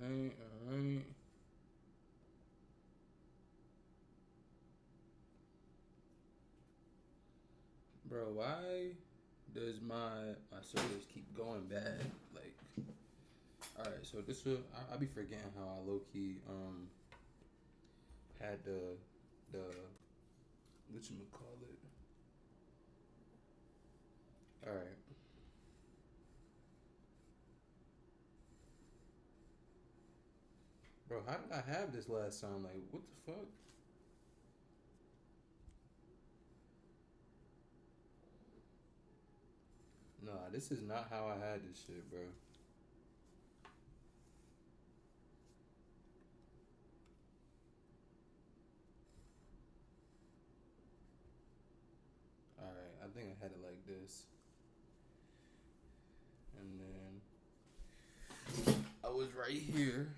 Alright. Bro, why does my servers keep going bad? Like, alright, so this will I be forgetting how I low key had the whatchamacallit. Alright. Bro, how did I have this last time? Like, what the fuck? Nah, this is not how I had this shit, bro. Alright, I think I had it like this. And then I was right here.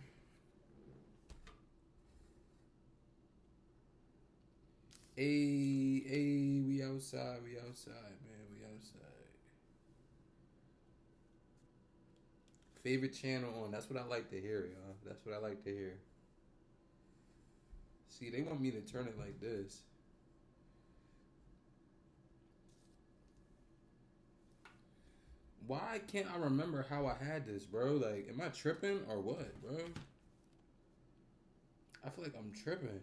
Hey, we outside, man, we outside. Favorite channel on. That's what I like to hear, y'all. That's what I like to hear. See, they want me to turn it like this. Why can't I remember how I had this, bro? Like, am I tripping or what, bro? I feel like I'm tripping.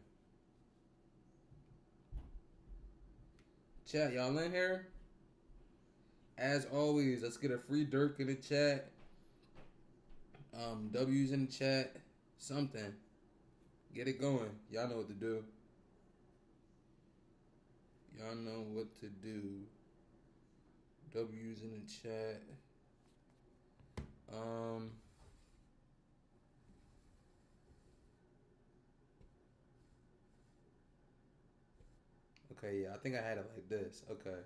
Chat, y'all in here? As always, let's get a free Durk in the chat. W's in the chat. Something. Get it going. Y'all know what to do. Y'all know what to do. W's in the chat. Okay, yeah, I think I had it like this. Okay.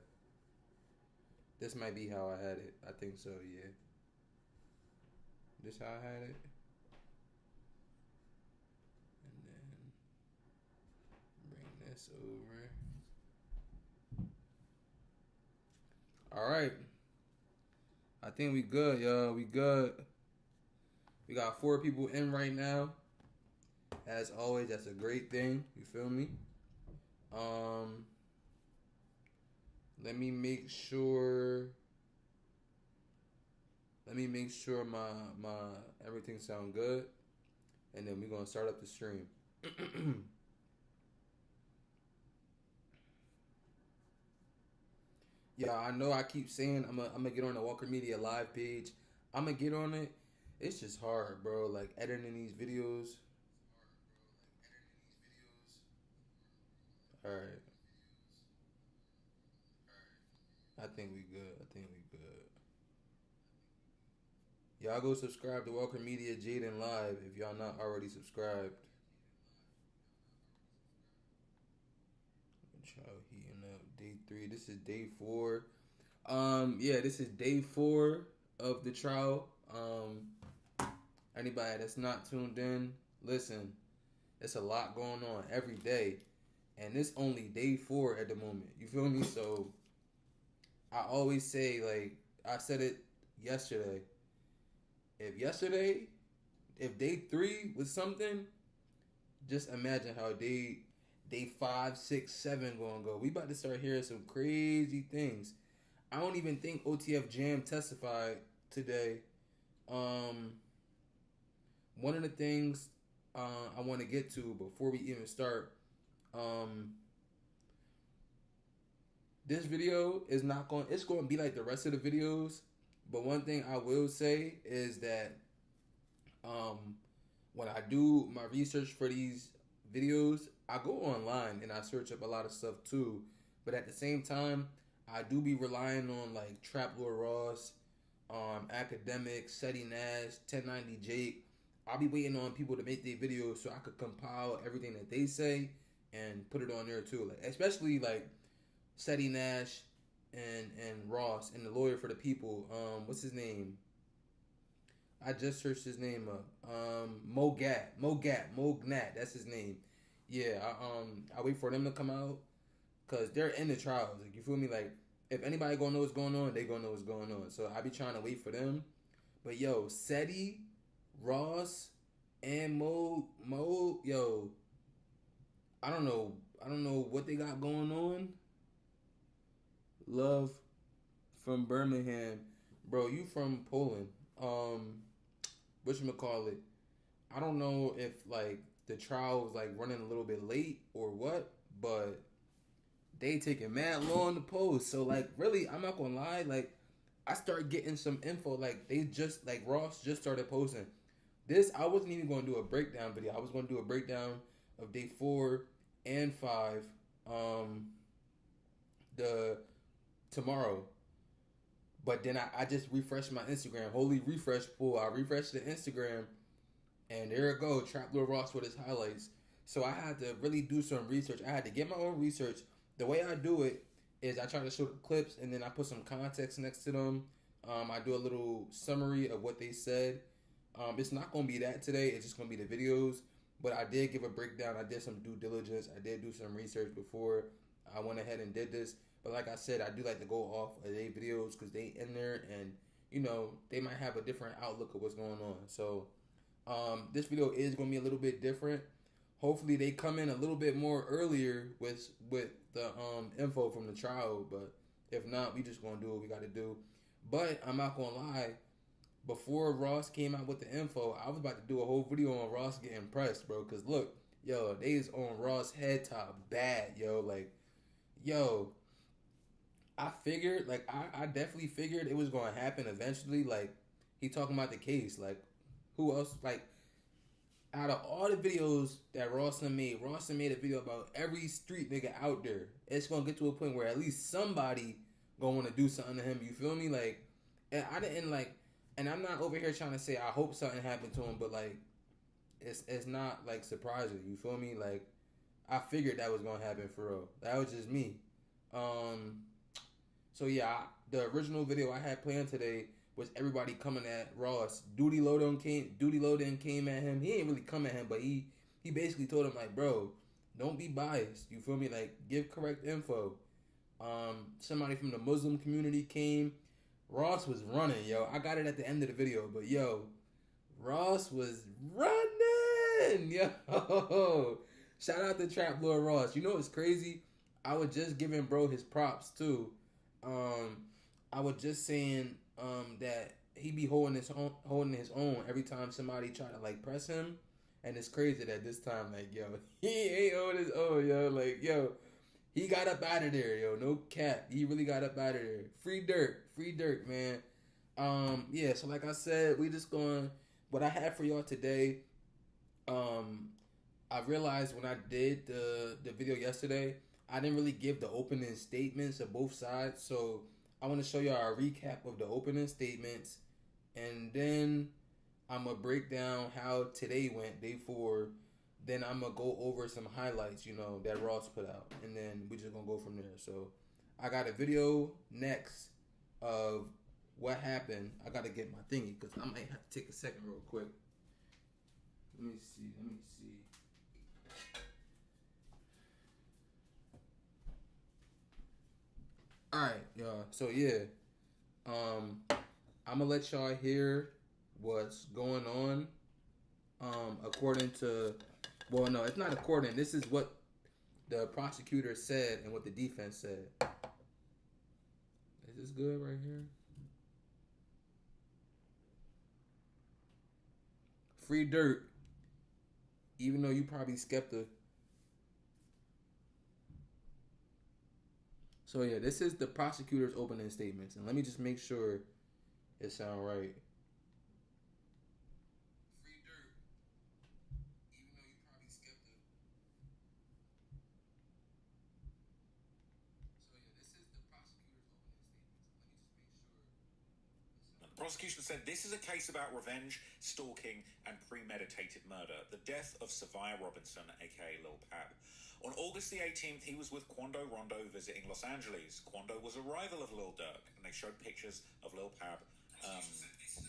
This might be how I had it. I think so, yeah. This how I had it. And then bring this over. Alright. I think we good, y'all. We good. We got 4 people in right now. As always, that's a great thing. You feel me? Let me make sure. Let me make sure my everything sound good, and then we're gonna start up the stream. Yeah, I know. I keep saying I'm gonna get on the Walker Media live page. I'm gonna get on it. It's just hard, bro. Like editing these videos. All right. I think we good. I think we good. Y'all go subscribe to Walker Media Jaden Live if y'all not already subscribed. Trial heating up. Day 3. This is day 4. Yeah, this is day 4 of the trial. Anybody that's not tuned in, listen. It's a lot going on every day, and it's only day 4 at the moment. You feel me? So I always say, like I said it yesterday. If day 3 was something, just imagine how day 5, 6, 7 gonna go. We about to start hearing some crazy things. I don't even think OTF Jam testified today. One of the things I want to get to before we even start, this video is not going. It's going to be like the rest of the videos. But one thing I will say is that when I do my research for these videos, I go online and I search up a lot of stuff too. But at the same time, I do be relying on like Trap Lord Ross, Academic, Seti Nash, 1090 Jake. I'll be waiting on people to make their videos so I could compile everything that they say and put it on there too. Like especially like Seti Nash and Ross and the lawyer for the people. What's his name? I just searched his name up. Mo Gnat. That's his name. Yeah, I wait for them to come out because they're in the trials. Like you feel me? Like if anybody gonna know what's going on, they gonna know what's going on. So I be trying to wait for them. But yo, Seti, Ross, And yo, I don't know. I don't know what they got going on. Love from Birmingham, bro. You from Poland? Whatchamacallit? I don't know if like the trial was like running a little bit late or what, but they taking mad long to post. So like really, I'm not gonna lie, like I started getting some info. Like they just like Ross just started posting. This I wasn't even gonna do a breakdown video. I was gonna do a breakdown of day 4 and 5. The tomorrow. But then I just refreshed my Instagram. Holy refresh pull. I refreshed the Instagram and there it go. Trap Lil Ross with his highlights. So I had to really do some research. I had to get my own research. The way I do it is I try to show the clips and then I put some context next to them. I do a little summary of what they said. It's not going to be that today. It's just going to be the videos. But I did give a breakdown. I did some due diligence. I did do some research before I went ahead and did this. But like I said, I do like to go off of their videos because they in there and, you know, they might have a different outlook of what's going on. So this video is going to be a little bit different. Hopefully they come in a little bit more earlier with the info from the trial. But if not, we just going to do what we got to do. But I'm not going to lie. Before Ross came out with the info, I was about to do a whole video on Ross getting pressed, bro. Because look, yo, they is on Ross' head top bad, yo. Like, yo, I figured, like, I definitely figured it was going to happen eventually. Like, he talking about the case. Like, who else? Like, out of all the videos that Ross made a video about every street nigga out there. It's going to get to a point where at least somebody going to want to do something to him. You feel me? Like, and I didn't, like, and I'm not over here trying to say I hope something happened to him, but, like, it's not, like, surprising. You feel me? Like, I figured that was going to happen for real. That was just me. So yeah, the original video I had planned today was everybody coming at Ross. Duty Loden came at him. He ain't really come at him, but he basically told him like, bro, don't be biased. You feel me? Like, give correct info. Somebody from the Muslim community came. Ross was running, yo. I got it at the end of the video, but yo, Ross was running, yo. Shout out to Trap Lord Ross. You know what's crazy? I was just giving bro his props too. I was just saying that he be holding his own every time somebody try to like press him, and it's crazy that this time like yo he ain't holding his own, yo. Like yo, he got up out of there, yo. No cap, he really got up out of there. Free Durk, man. Yeah. So like I said, we just going. What I had for y'all today. I realized when I did the video yesterday, I didn't really give the opening statements of both sides, so I want to show y'all a recap of the opening statements, and then I'm going to break down how today went, day 4. Then I'm going to go over some highlights, you know, that Ross put out, and then we just going to go from there. So I got a video next of what happened. I got to get my thingy because I might have to take a second real quick. Let me see. Alright, y'all. So yeah. I'm gonna let y'all hear what's going on. According to, well, no, it's not according. This is what the prosecutor said and what the defense said. Is this good right here? Free Durk. Even though you probably skeptic. So yeah, this is the prosecutor's opening statements, and let me just make sure it sound right. Free Durk, even though you probably skeptic. So yeah, this is the prosecutor's opening statements. Let me just make sure. The prosecution said this is a case about revenge, stalking, and premeditated murder. The death of Savia Robinson, aka Lil Pab. On August the 18th, he was with Quando Rondo visiting Los Angeles. Quando was a rival of Lil Durk, and they showed pictures of Lil Pab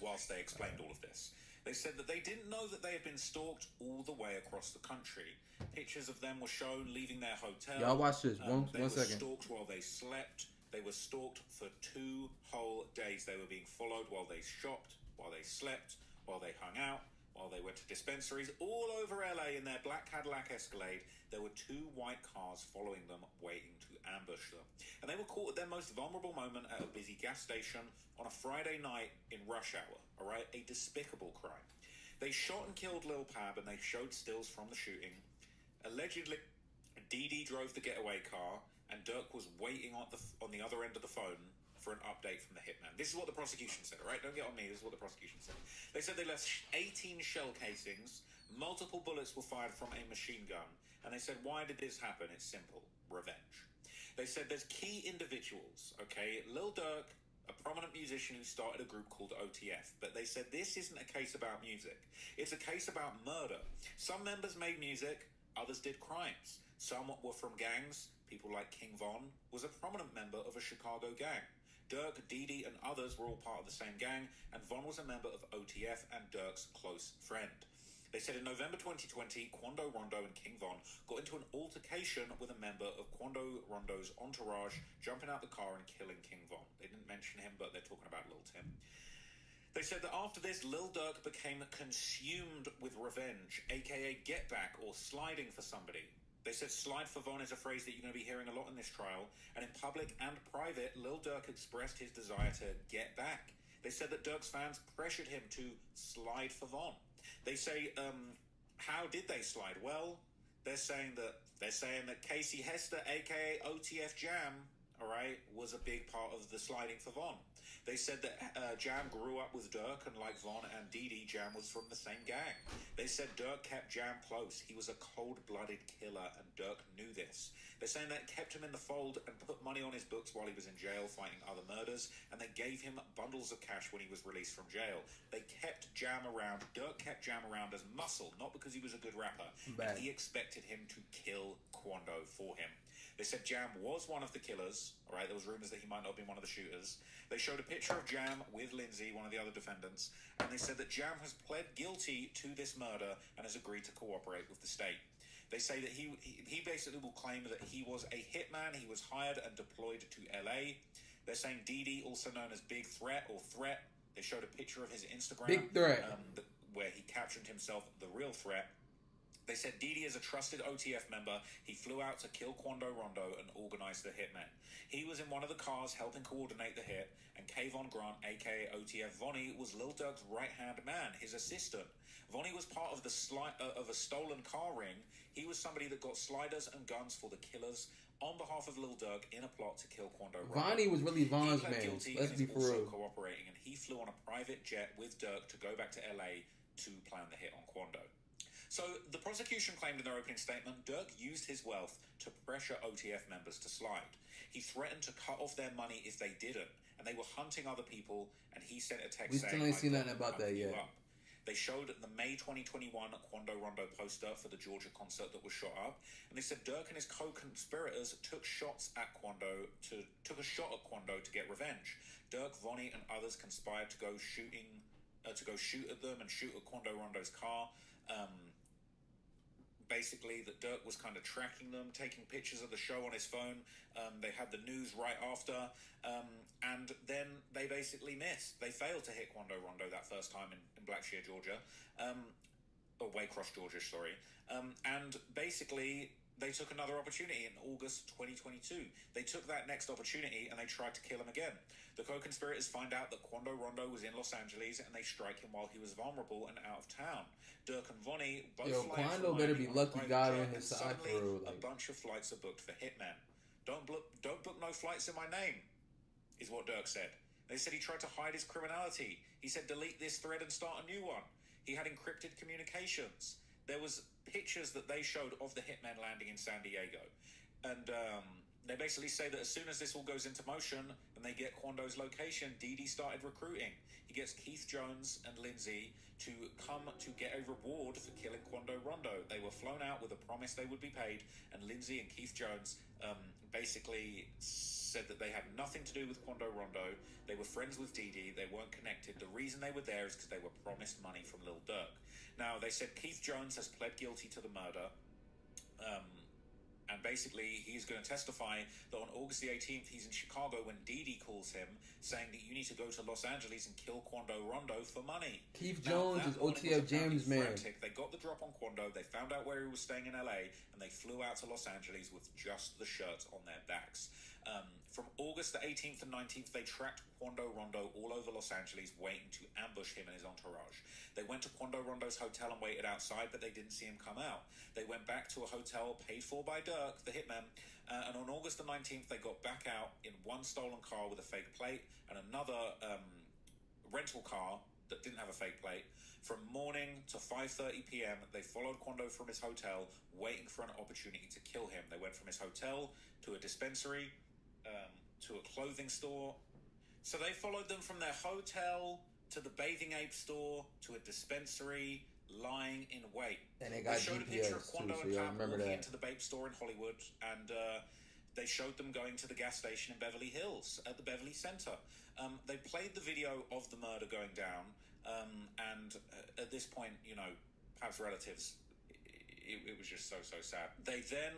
whilst they explained all of this. They said that they didn't know that they had been stalked all the way across the country. Pictures of them were shown leaving their hotel. Y'all watch this. One They were second. stalked while they slept. They were stalked for 2 whole days. They were being followed while they shopped, while they slept, while they hung out, While they went to dispensaries all over LA in their black Cadillac Escalade, there were 2 white cars following them, waiting to ambush them. And they were caught at their most vulnerable moment at a busy gas station on a Friday night in rush hour, all right? A despicable crime. They shot and killed Lil Pab, and they showed stills from the shooting. Allegedly, Dee Dee drove the getaway car, and Durk was waiting on the other end of the phone for an update from the hitman. This is what the prosecution said, all right? Don't get on me. This is what the prosecution said. They said they left 18 shell casings, multiple bullets were fired from a machine gun, and they said, why did this happen? It's simple. Revenge. They said there's key individuals, okay? Lil Durk, a prominent musician who started a group called OTF, but they said this isn't a case about music. It's a case about murder. Some members made music, others did crimes. Some were from gangs. People like King Von was a prominent member of a Chicago gang. Durk, Dee Dee, and others were all part of the same gang, and Von was a member of OTF and Durk's close friend. They said in November 2020, Quando Rondo and King Von got into an altercation with a member of Quando Rondo's entourage, jumping out the car and killing King Von. They didn't mention him, but they're talking about Lil Tim. They said that after this, Lil Durk became consumed with revenge, aka get back or sliding for somebody. They said slide for Von is a phrase that you're going to be hearing a lot in this trial, and in public and private, Lil Durk expressed his desire to get back. They said that Durk's fans pressured him to slide for Von. They say, how did they slide? Well, they're saying that Casey Hester, aka OTF Jam, all right, was a big part of the sliding for Von. They said that Jam grew up with Durk, and like Von and Dee Dee, Jam was from the same gang. They said Durk kept Jam close. He was a cold-blooded killer, and Durk knew this. They're saying that kept him in the fold and put money on his books while he was in jail fighting other murders, and they gave him bundles of cash when he was released from jail. They kept Jam around. Durk kept Jam around as muscle, not because he was a good rapper. And he expected him to kill Quando for him. They said Jam was one of the killers, all right? There was rumors that he might not have been one of the shooters. They showed a picture of Jam with Lindsay, one of the other defendants, and they said that Jam has pled guilty to this murder and has agreed to cooperate with the state. They say that he basically will claim that he was a hitman, he was hired and deployed to LA. They're saying Dee Dee, also known as Big Threat or Threat, they showed a picture of his Instagram. Big Threat. Where he captioned himself The Real Threat. They said Dee Dee is a trusted OTF member. He flew out to kill Quando Rondo and organized the hitmen. He was in one of the cars helping coordinate the hit, and Kayvon Grant, aka OTF Vonnie, was Lil Durk's right-hand man, his assistant. Vonnie was part of of a stolen car ring. He was somebody that got sliders and guns for the killers on behalf of Lil Durk in a plot to kill Quando Rondo. Vonnie was really Von's man. Let's be for real. Cooperating, and he flew on a private jet with Durk to go back to LA to plan the hit on Quando. So the prosecution claimed in their opening statement, Durk used his wealth to pressure OTF members to slide. He threatened to cut off their money if they didn't, and they were hunting other people, and he sent a text saying, we still ain't seen nothing about that yet. They showed the May 2021 Quando Rondo poster for the Georgia concert that was shot up, and they said Durk and his co-conspirators took a shot at Quando to get revenge. Durk, Vonnie, and others conspired to go shoot at them and shoot at Quando Rondo's car. Basically, that Durk was kind of tracking them, taking pictures of the show on his phone. They had the news right after, and then they basically missed. They failed to hit Quando Rondo that first time in Blackshear, Georgia, or Waycross, Georgia, sorry. And basically, they took another opportunity in August 2022. They took that next opportunity and they tried to kill him again. The co-conspirators find out that Quando Rondo was in Los Angeles and they strike him while he was vulnerable and out of town. Durk and Vonnie both Quando better be lucky God on his side for real. A bunch of flights are booked for hitmen. Don't book no flights in my name, is what Durk said. They said he tried to hide his criminality. He said delete this thread and start a new one. He had encrypted communications. There was pictures that they showed of the hitmen landing in San Diego. And they basically say that as soon as this all goes into motion and they get Quando's location, Dee Dee started recruiting. He gets Keith Jones and Lindsay to come to get a reward for killing Quando Rondo. They were flown out with a promise they would be paid, and Lindsay and Keith Jones basically said that they had nothing to do with Quando Rondo. They were friends with Dee Dee. They weren't connected. The reason they were there is because they were promised money from Lil Durk. Now, they said Keith Jones has pled guilty to the murder. And basically, he's going to testify that on August the 18th, he's in Chicago when Dee Dee calls him, saying that you need to go to Los Angeles and kill Quando Rondo for money. Keith Jones is OTF James, man. Frantic. They got the drop on Quando, they found out where he was staying in LA, and they flew out to Los Angeles with just the shirts on their backs. From August the 18th and 19th, they tracked Quando Rondo all over Los Angeles, waiting to ambush him and his entourage. They went to Quando Rondo's hotel and waited outside, but they didn't see him come out. They went back to a hotel paid for by Durk, the hitman, and on August the 19th, they got back out in one stolen car with a fake plate and another rental car that didn't have a fake plate. From morning to 5:30 p.m., they followed Quando from his hotel, waiting for an opportunity to kill him. They went from his hotel to a dispensary, to a clothing store. So they followed them from their hotel to the Bathing Ape store to a dispensary, lying in wait. And they got showed GPS a picture of Quando too, so and Pap remember walking that. into the Bape store in Hollywood, and they showed them going to the gas station in Beverly Hills at the Beverly Center. They played the video of the murder going down, and at this point, you know, Pap's relatives, it was just so sad. They then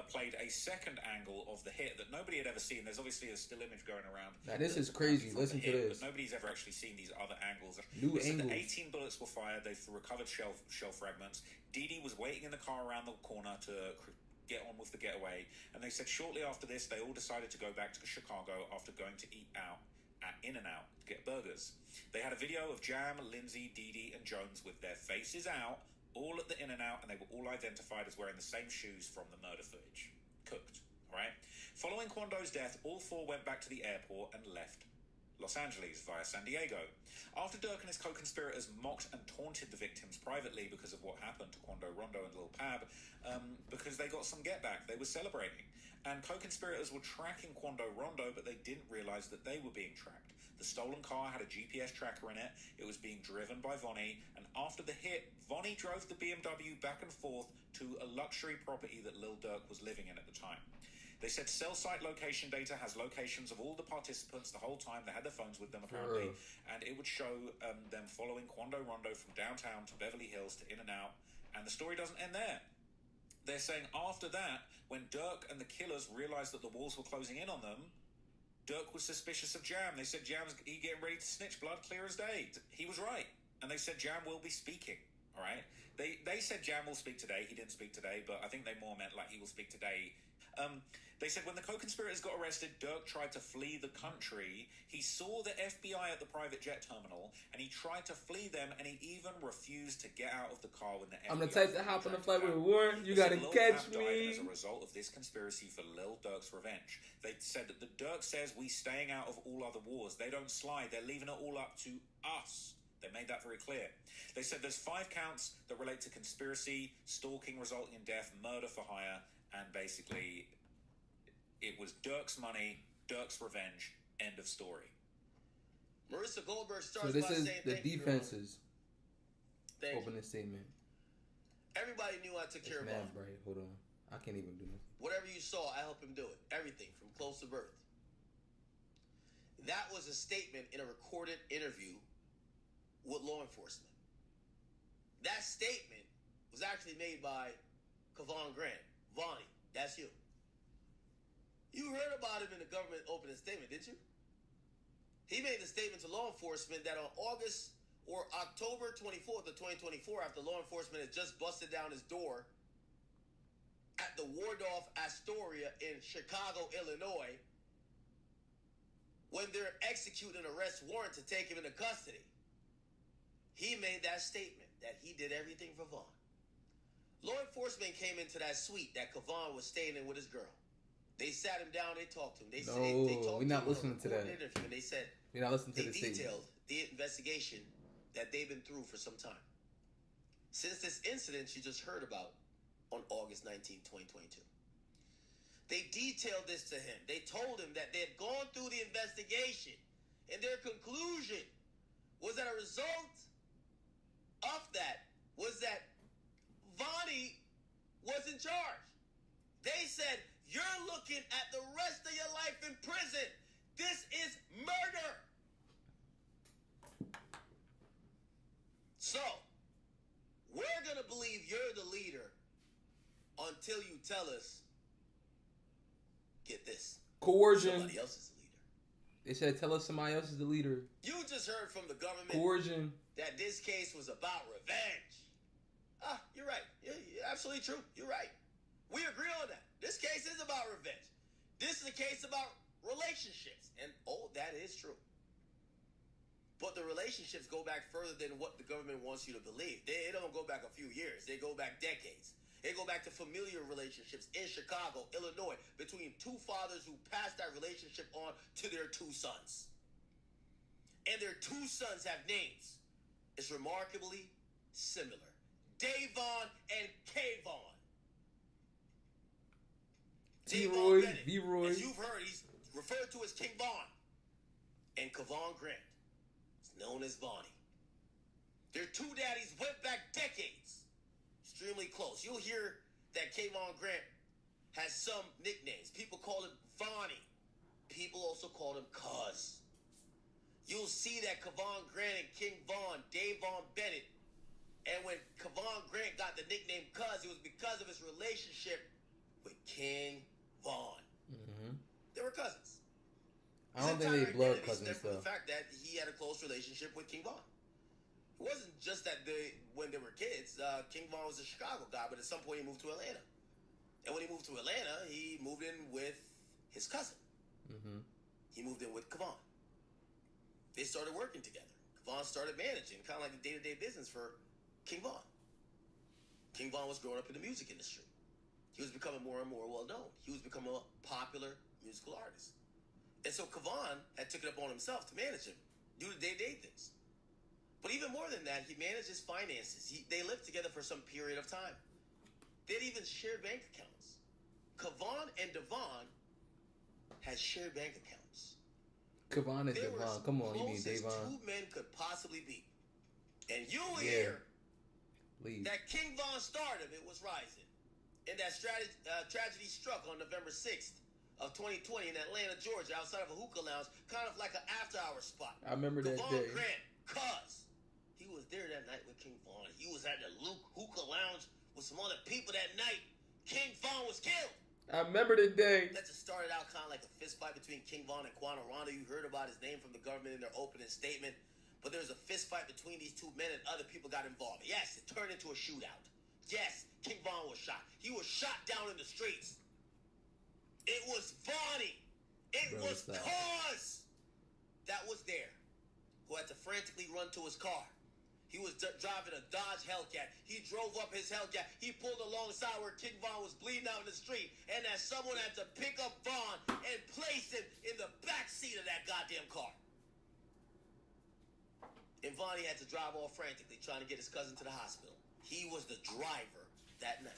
played a second angle of the hit that nobody had ever seen. There's obviously a still image going around. Now this is crazy. Listen to this. But nobody's ever actually seen these other angles. New angles. 18 bullets were fired. They recovered shell fragments. Dee Dee was waiting in the car around the corner to get on with the getaway. And they said shortly after this, they all decided to go back to Chicago after going to eat out at In-N-Out to get burgers. They had a video of Jam, Lindsay, Dee Dee, and Jones with their faces out, all at the In-N-Out, and they were all identified as wearing the same shoes from the murder footage. Cooked, all right? Following Quando's death, all four went back to the airport and left Los Angeles via San Diego. After Durk and his co-conspirators mocked and taunted the victims privately because of what happened to Quando Rondo and Lil Pab, because they got some get back, they were celebrating. And co-conspirators were tracking Quando Rondo, but they didn't realize that they were being tracked. The stolen car had a GPS tracker in it. It was being driven by Vonnie, and after the hit, Vonnie drove the BMW back and forth to a luxury property that Lil Durk was living in at the time. They said cell site location data has locations of all the participants the whole time. They had their phones with them, apparently, and it would show them following Quando Rondo from downtown to Beverly Hills to In-N-Out, and the story doesn't end there. They're saying after that, when Durk and the killers realized that the walls were closing in on them, Durk was suspicious of Jam. They said Jam's getting ready to snitch, blood clear as day. He was right. And they said Jam will be speaking, all right? They said Jam will speak today. He didn't speak today, but I think they more meant like he will speak today. They said when the co-conspirators got arrested, Durk tried to flee the country. He saw the FBI at the private jet terminal, and he tried to flee them, and he even refused to get out of the car when the FBI... I'm the type to hop on the flight with Warren. You gotta catch me. As a result of this conspiracy for Lil Durk's revenge. They said that the Durk says we staying out of all other wars. They don't slide. They're leaving it all up to us. They made that very clear. They said there's 5 counts that relate to conspiracy, stalking resulting in death, murder for hire, and basically it was Durk's money, Durk's revenge, end of story. Marissa Goldberg starts So this by is saying, the defense's Thank opening statement. Everybody knew I took care of Man's Vaughn. bright. Hold on. I can't even do this. Whatever you saw, I helped him do it. Everything from close to birth. That was a statement in a recorded interview with law enforcement. That statement was actually made by Kavon Grant. Vonnie, that's you. You heard about him in the government opening statement, didn't you? He made the statement to law enforcement that on August or October 24th of 2024, after law enforcement had just busted down his door at the Waldorf Astoria in Chicago, Illinois, when they're executing an arrest warrant to take him into custody, he made that statement that he did everything for Vaughn. Law enforcement came into that suite that Kavon was staying in with his girl. They sat him down. They talked to him. They talked we're not to him listening to that. Interview, and they said We're not listening to they the statement. detailed the investigation that they've been through for some time. Since this incident you just heard about on August 19, 2022. They detailed this to him. They told him that they had gone through the investigation, and their conclusion was that a result of that was that Vonnie was in charge. They said, you're looking at the rest of your life in prison. This is murder. So, we're going to believe you're the leader until you tell us Coercion. Somebody else is the leader. They said, tell us somebody else is the leader. You just heard from the government Coercion. that this case was about revenge. You're right. You're absolutely true. You're right. We agree on that. This case is about revenge. This is a case about relationships. And, that is true. But the relationships go back further than what the government wants you to believe. They don't go back a few years. They go back decades. They go back to familiar relationships in Chicago, Illinois, between two fathers who passed that relationship on to their two sons. And their two sons have names. It's remarkably similar. Davon and Kayvon. T-Roy, V-Roy. As you've heard, he's referred to as King Von. And Kavon Grant is known as Vonnie. Their two daddies went back decades. Extremely close. You'll hear that Kayvon Grant has some nicknames. People call him Vonnie. People also call him Cuz. You'll see that Kavon Grant and King Von, Davon Bennett, and when Kavon Grant got the nickname Cuz, it was because of his relationship with King Von. Mm-hmm. They were cousins. I don't think they blood cousins, though. The fact that he had a close relationship with King Von. It wasn't just that when they were kids, King Von was a Chicago guy, but at some point he moved to Atlanta. And when he moved to Atlanta, he moved in with his cousin. Mm-hmm. He moved in with Kavon. They started working together. Kavon started managing, kind of like the day-to-day business for King Von. King Von was growing up in the music industry. He was becoming more and more well-known. He was becoming a popular musical artist. And so Kavon had took it upon himself to manage him, do the day-to-day things. But even more than that, he managed his finances. They lived together for some period of time. They'd even shared bank accounts. Kavon and Devon had shared bank accounts. Kavon and Devon. Come on, you mean Davon? Two men could possibly be. And you will hear that King Von stardom, it was rising. And that tragedy struck on November 6th of 2020 in Atlanta, Georgia, outside of a hookah lounge, kind of like an after-hour spot. I remember that day. Grant, Cuz, he was there that night with King Von. He was at the hookah lounge with some other people that night. King Von was killed. I remember the day. That just started out kind of like a fist fight between King Von and Quanah Rondo. You heard about his name from the government in their opening statement. But there was a fist fight between these two men and other people got involved. Yes, it turned into a shootout. Yes, King Von was shot. He was shot down in the streets. It was Vonnie. It was Cuz that was there, who had to frantically run to his car. He was driving a Dodge Hellcat. He drove up his Hellcat. He pulled alongside where King Von was bleeding out in the street. And that someone had to pick up Von and place him in the back seat of that goddamn car. And Vonnie had to drive all frantically, trying to get his cousin to the hospital. He was the driver that night.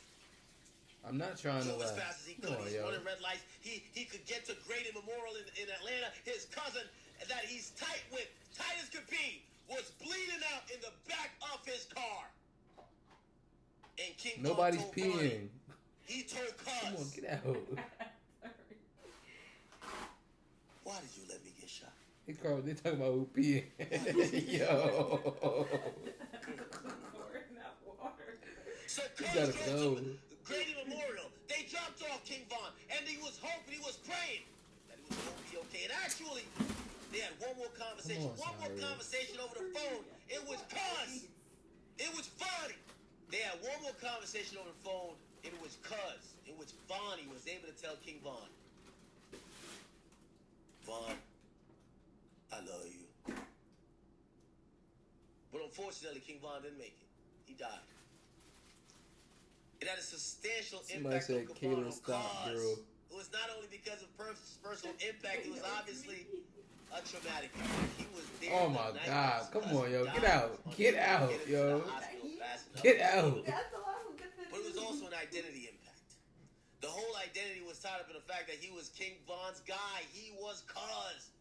I'm not trying to as fast as he could. He's running red lights. He could get to Grady Memorial in Atlanta. His cousin that he's tight with, tight as could be, was bleeding out in the back of his car. And King Nobody's peeing. He told Cuz. Come on, get out. Why did you let me get shot? They talking about who peeing. Yo. So Cuz drove to Grady Memorial. They dropped off King Von, and he was hoping, he was praying that he was going to be okay. And actually, they had one more conversation. One more conversation over the phone. It was Cuz. It was Vonnie. They had one more conversation over the phone. It was Cuz. In which Vonnie was able to tell King Von, Von, I love you. But unfortunately, King Von didn't make it. He died. It had a substantial impact on Kayla Cuz. It was not only because of personal impact, it was obviously a traumatic impact. He was there. Oh my God. Come on, yo. Get out. Get out, yo. Get out. But it was also an identity impact. The whole identity was tied up in the fact that he was King Von's guy. He was Cuz.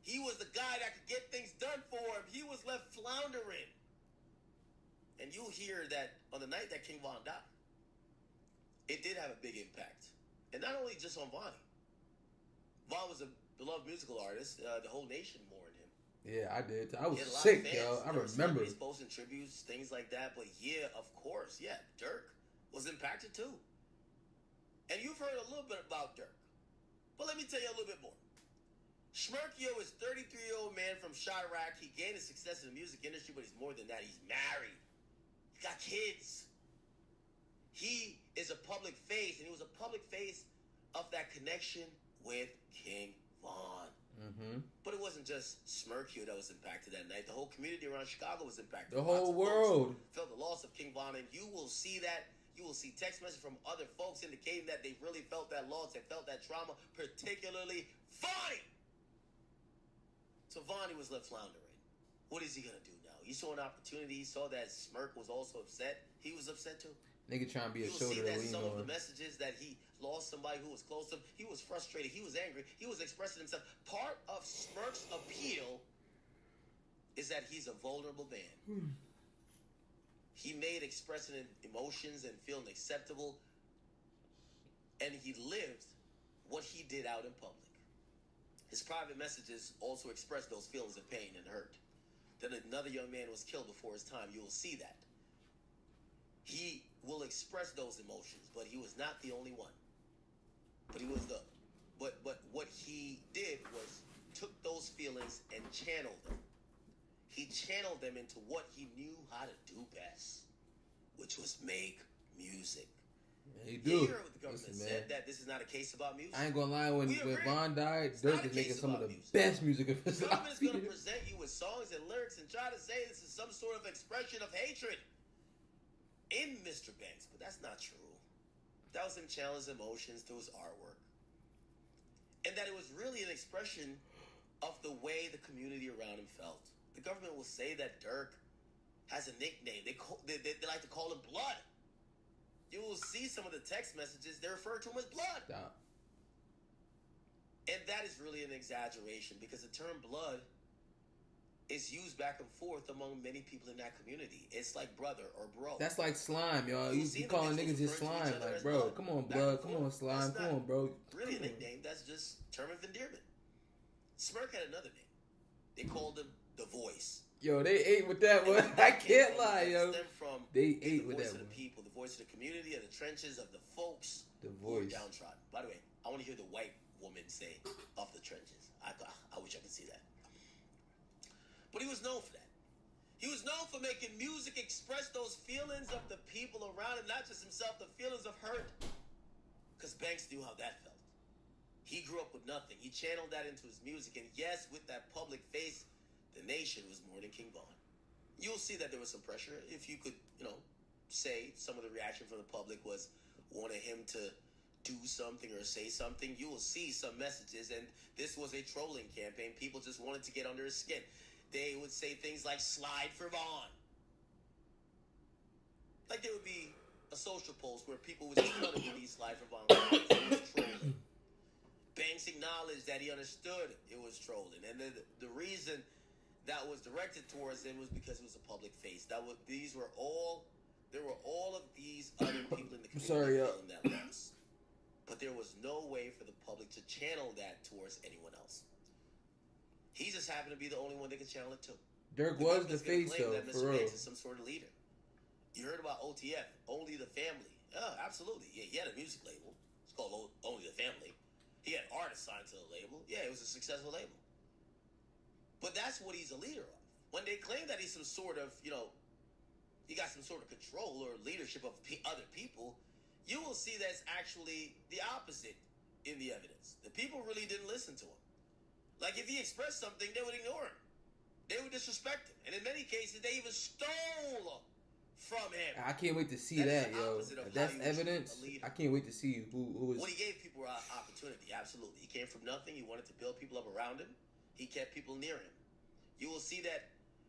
He was the guy that could get things done for him. He was left floundering. And you'll hear that on the night that King Von died, it did have a big impact. And not only just on Vonnie. Von was a beloved musical artist. The whole nation mourned him. Yeah, I did. I was sick, yo. I remember. He's posting tributes, things like that. But yeah, of course. Yeah, Durk was impacted too. And you've heard a little bit about Durk. But let me tell you a little bit more. Schmirkio is a 33-year-old man from Chirac. He gained his success in the music industry, but he's more than that. He's married. He's got kids. He is a public face, and he was a public face of that connection with King Von. Mm-hmm. But it wasn't just Schmirkio that was impacted that night. The whole community around Chicago was impacted. The whole world felt the loss of King Von, and you will see that. You will see text messages from other folks indicating that they really felt that loss, they felt that trauma, particularly Vonnie. So Vonnie was left floundering. What is he gonna do now? He saw an opportunity. He saw that Smirk was also upset. He was upset too. Nigga trying to be a shoulder to lean on. You will see that some of the messages that he lost somebody who was close to him. He was frustrated. He was angry. He was expressing himself. Part of Smirk's appeal is that he's a vulnerable man. He made expressing emotions and feeling acceptable, and he lived what he did out in public. His private messages also expressed those feelings of pain and hurt. Then another young man was killed before his time. You will see that. He will express those emotions, but he was not the only one. But he was but what he did was took those feelings and channeled them. He channeled them into what he knew how to do best, which was make music. Yeah, he do. You hear what the government said, that this is not a case about music. I ain't gonna lie, when Von died, Durk is making some of the best music of his life. The government is gonna present you with songs and lyrics and try to say this is some sort of expression of hatred in Mr. Banks, but that's not true. That was him challenging emotions through his artwork. And that it was really an expression of the way the community around him felt. The government will say that Durk has a nickname. They like to call him Blood. You will see some of the text messages, they refer to him as Blood. Stop. And that is really an exaggeration because the term blood is used back and forth among many people in that community. It's like brother or bro. That's like slime, y'all. You calling niggas just slime. Like, bro, come on, blood. Come on, slime. Come on, bro. Really a nickname. That's just term of endearment. Smirk had another name. They called him The Voice. Yo, they ate with that one. I can't lie, yo. They ate with that one. The voice of the people, the voice of the community, of the trenches, of the folks. The voice. Downtrodden. By the way, I want to hear the white woman say, of the trenches. I wish I could see that. But he was known for that. He was known for making music express those feelings of the people around him, not just himself, the feelings of hurt. Because Banks knew how that felt. He grew up with nothing. He channeled that into his music. And yes, with that public face, the nation was mourning King Von. You'll see that there was some pressure. If you could, say some of the reaction from the public was wanting him to do something or say something, you will see some messages. And this was a trolling campaign. People just wanted to get under his skin. They would say things like slide for Von. Like there would be a social post where people would just want to believe slide for Von. It was trolling. Banks acknowledged that he understood it was trolling. And the reason that was directed towards him was because it was a public face. There were all of these other people in the community feeling that loss. But there was no way for the public to channel that towards anyone else. He just happened to be the only one that could channel it too. Durk was the face, though, that Mr. Banks is some sort of leader. You heard about OTF, Only the Family. Yeah, absolutely. Yeah, he had a music label. It's called Only the Family. He had artists signed to the label. Yeah, it was a successful label. But that's what he's a leader of. When they claim that he's some sort of, he got some sort of control or leadership of other people, you will see that's actually the opposite in the evidence. The people really didn't listen to him. Like, if he expressed something, they would ignore him. They would disrespect him. And in many cases, they even stole from him. I can't wait to see that, yo. If that's evidence, I can't wait to see who is... Well, he gave people an opportunity, absolutely. He came from nothing. He wanted to build people up around him. He kept people near him. You will see that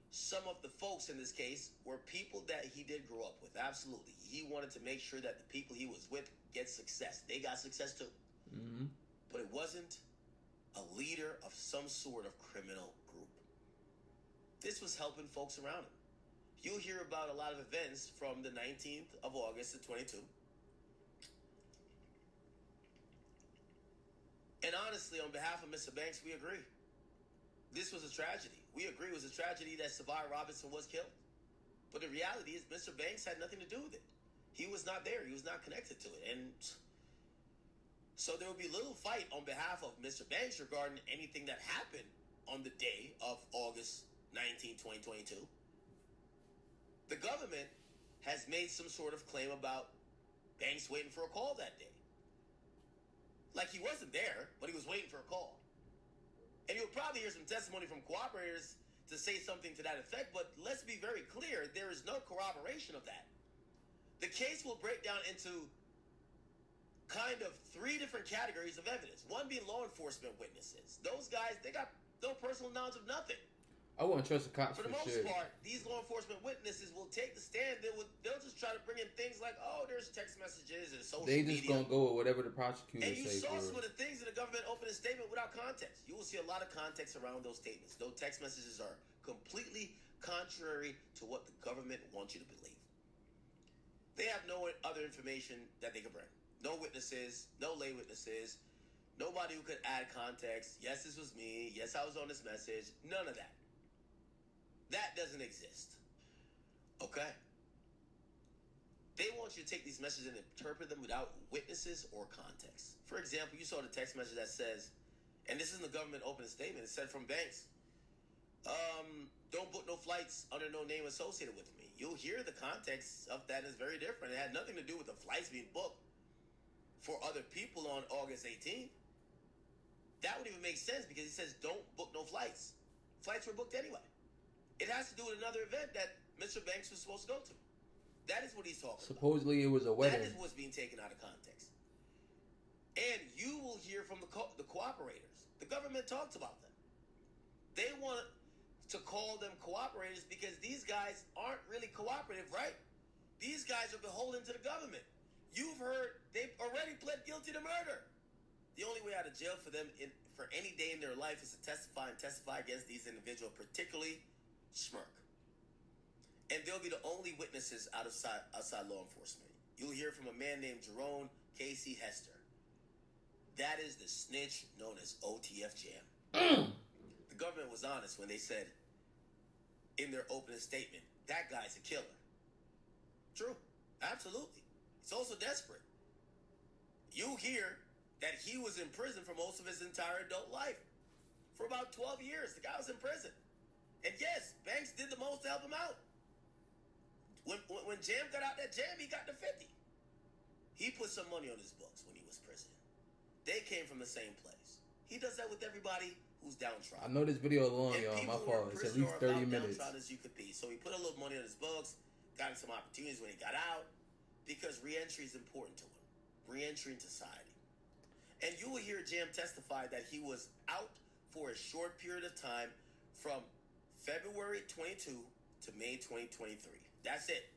some of the folks in this case were people that he did grow up with, absolutely. He wanted to make sure that the people he was with get success. They got success too. Mm-hmm. But it wasn't a leader of some sort of criminal group. This was helping folks around him. You'll hear about a lot of events from the 19th of August to 22. And honestly, on behalf of Mr. Banks, we agree. This was a tragedy. We agree it was a tragedy that Savannah Robinson was killed. But the reality is Mr. Banks had nothing to do with it. He was not there. He was not connected to it. And so there will be little fight on behalf of Banks regarding anything that happened on the day of August 19, 2022. The government has made some sort of claim about Banks waiting for a call that day. Like he wasn't there, but he was waiting for a call. And you'll probably hear some testimony from cooperators to say something to that effect, but let's be very clear, there is no corroboration of that. The case will break down into kind of three different categories of evidence. One being law enforcement witnesses. Those guys, they got no personal knowledge of nothing. I wouldn't trust the cops for the most shit. part. These law enforcement witnesses will take the stand. They'll just try to bring in things like, oh, there's text messages and social media. They just gonna go with whatever the prosecutor say. And you saw some of the things in the government opening statement without context. You will see a lot of context around those statements. Those text messages are completely contrary to what the government wants you to believe. They have no other information that they can bring. No witnesses, no lay witnesses, nobody who could add context. Yes, this was me. Yes, I was on this message. None of that. That doesn't exist. Okay? They want you to take these messages and interpret them without witnesses or context. For example, you saw the text message that says, and this is in the government opening statement, it said from Banks, don't book no flights under no name associated with me. You'll hear the context of that is very different. It had nothing to do with the flights being booked for other people on August 18th. That would even make sense because he says don't book no flights. Flights were booked anyway. It has to do with another event that Mr. Banks was supposed to go to. That is what he's talking Supposedly about. It was a wedding. That is what's being taken out of context. And you will hear from the cooperators. The government talks about them. They want to call them cooperators because these guys aren't really cooperative, right? These guys are beholden to the government. You've heard they've already pled guilty to murder. The only way out of jail for them for any day in their life is to testify against these individuals, particularly Smirk. And they'll be the only witnesses outside law enforcement. You'll hear from a man named Jerome Casey Hester. That is the snitch known as OTF Jam. The government was honest when they said in their opening statement, that guy's a killer. True. Absolutely. He's also desperate. You hear that he was in prison for most of his entire adult life. For about 12 years, the guy was in prison. And yes, Banks did the most to help him out. When Jam got out that jam, he got the 50. He put some money on his books when he was president. They came from the same place. He does that with everybody who's downtrodden. I know this video alone, y'all. My fault. It's at least 30 minutes. Downtrodden as you could be. So he put a little money on his books, got some opportunities when he got out, because re-entry is important to him. Re-entry in society. And you will hear Jam testify that he was out for a short period of time from February 22 to May 2023. That's it.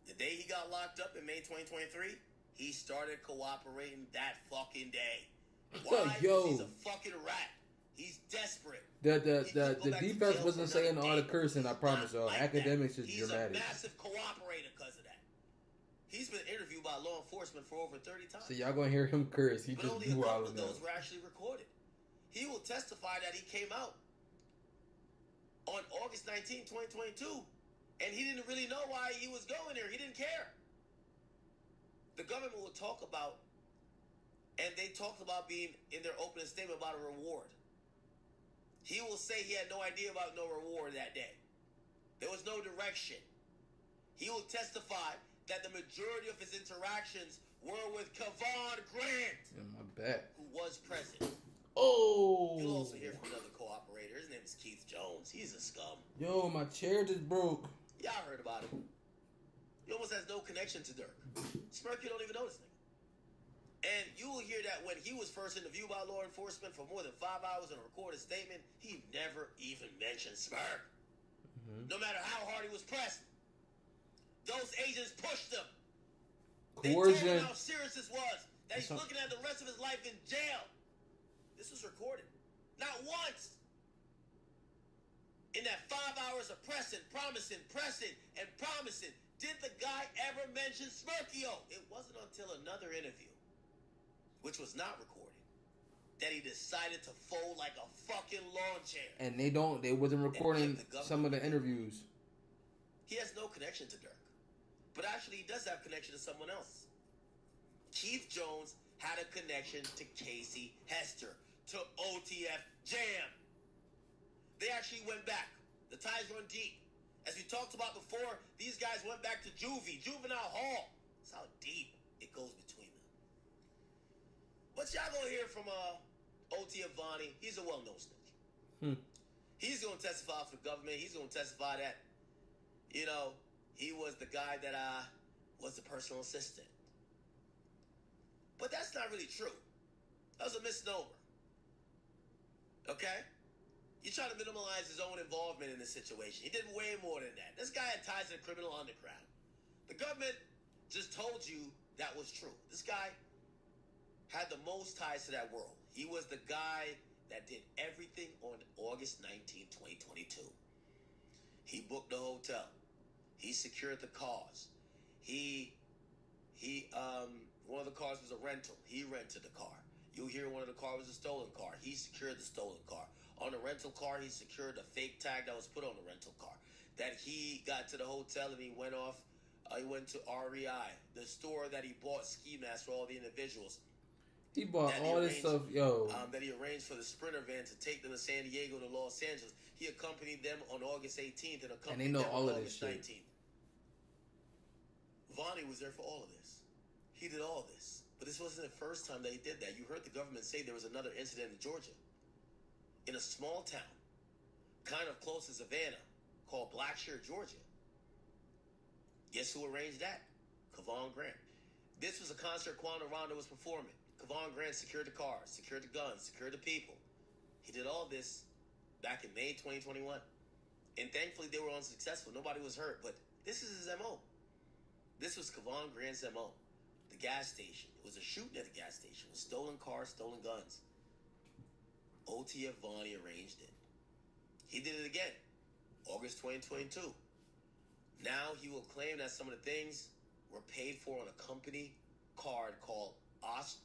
The day he got locked up in May 2023, he started cooperating that fucking day. Why? Yo. He's a fucking rat. He's desperate. The defense wasn't saying all the cursing, I promise y'all. Like academics is He's dramatic. a massive cooperator because of that. He's been interviewed by law enforcement for over 30 times. So y'all gonna hear him curse. He but just only a do all couple of of those that. were actually recorded. He will testify that he came out on August 19, 2022, and he didn't really know why he was going there. He didn't care. The government will talk about, and they talked about being in their opening statement about a reward. He will say he had no idea about no reward that day. There was no direction. He will testify that the majority of his interactions were with Kevon Grant, In my back. who was president. Oh. You'll also hear from another cooperator. His name is Keith Jones. He's a scum. Yo, my chair just broke. Y'all heard about him. He almost has no connection to Durk. Smirky don't even know this nigga. And you will hear that when he was first interviewed by law enforcement for more than 5 hours in a recorded statement, he never even mentioned Smirk. No matter how hard he was pressed. Those agents pushed him. They told Coercion. him how serious this was. That he's looking at the rest of his life in jail. This was recorded. Not once. In that 5 hours of pressing, promising, and promising, did the guy ever mention Smirkio? It wasn't until another interview, which was not recorded, that he decided to fold like a fucking lawn chair. And they wasn't recording some of the interviews. He has no connection to Durk. But actually, he does have connection to someone else. Keith Jones had a connection to Casey Hester. to OTF Jam. They actually went back. The ties run deep. As we talked about before, these guys went back to Juvenile Hall. That's how deep it goes between them. But y'all gonna hear from OTF Vonnie. He's a well-known snitch. He's gonna testify for the government. He's gonna testify that, he was the guy that was the personal assistant. But that's not really true. That was a misnomer. Okay? You're trying to minimize his own involvement in this situation. He did way more than that. This guy had ties to the criminal underground. The government just told you that was true. This guy had the most ties to that world. He was the guy that did everything on August 19, 2022. He booked the hotel. He secured the cars. One of the cars was a rental. He rented the car. You'll hear one of the cars was a stolen car. He secured the stolen car. On the rental car, he secured a fake tag that was put on the rental car. That he got to the hotel and he went off. He went to REI, the store that he bought ski masks for all the individuals. He bought all this stuff, that he arranged for the Sprinter van to take them to San Diego to Los Angeles. He accompanied them on August 18th and accompanied them on August 19th. Vonnie was there for all of this. He did all this. But this wasn't the first time that he did that. You heard the government say there was another incident in Georgia. In a small town, kind of close to Savannah, called Blackshear, Georgia. Guess who arranged that? Kevon Grant. This was a concert Quando Rondo was performing. Kevon Grant secured the cars, secured the guns, secured the people. He did all this back in May 2021. And thankfully they were unsuccessful. Nobody was hurt. But this is his MO. This was Kevon Grant's MO. The gas station. It was a shooting at the gas station. It was stolen cars, stolen guns. OTF Vonnie arranged it. He did it again. August 2022. Now he will claim that some of the things were paid for on a company card called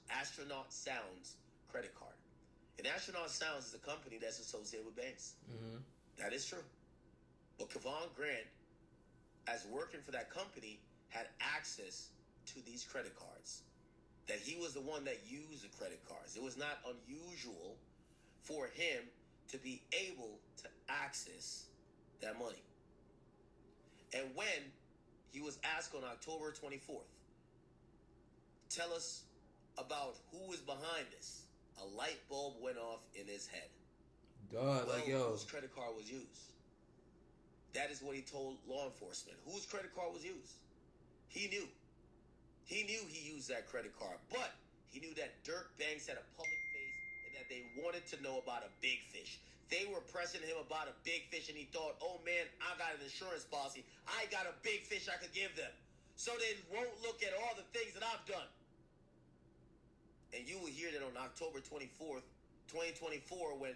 Astronaut Sounds credit card. And Astronaut Sounds is a company that's associated with banks. Mm-hmm. That is true. But Kevon Grant, as working for that company, had access to these credit cards. That he was the one that used the credit cards. It was not unusual for him to be able to access that money. And when he was asked on October 24th, tell us about who is behind this, a light bulb went off in his head. Whose credit card was used? That is what he told law enforcement. Whose credit card was used? He knew. He knew he used that credit card, but he knew that Durk Banks had a public face and that they wanted to know about a big fish. They were pressing him about a big fish, and he thought, oh man, I got an insurance policy. I got a big fish I could give them. So they won't look at all the things that I've done. And you will hear that on October 24th, 2024, when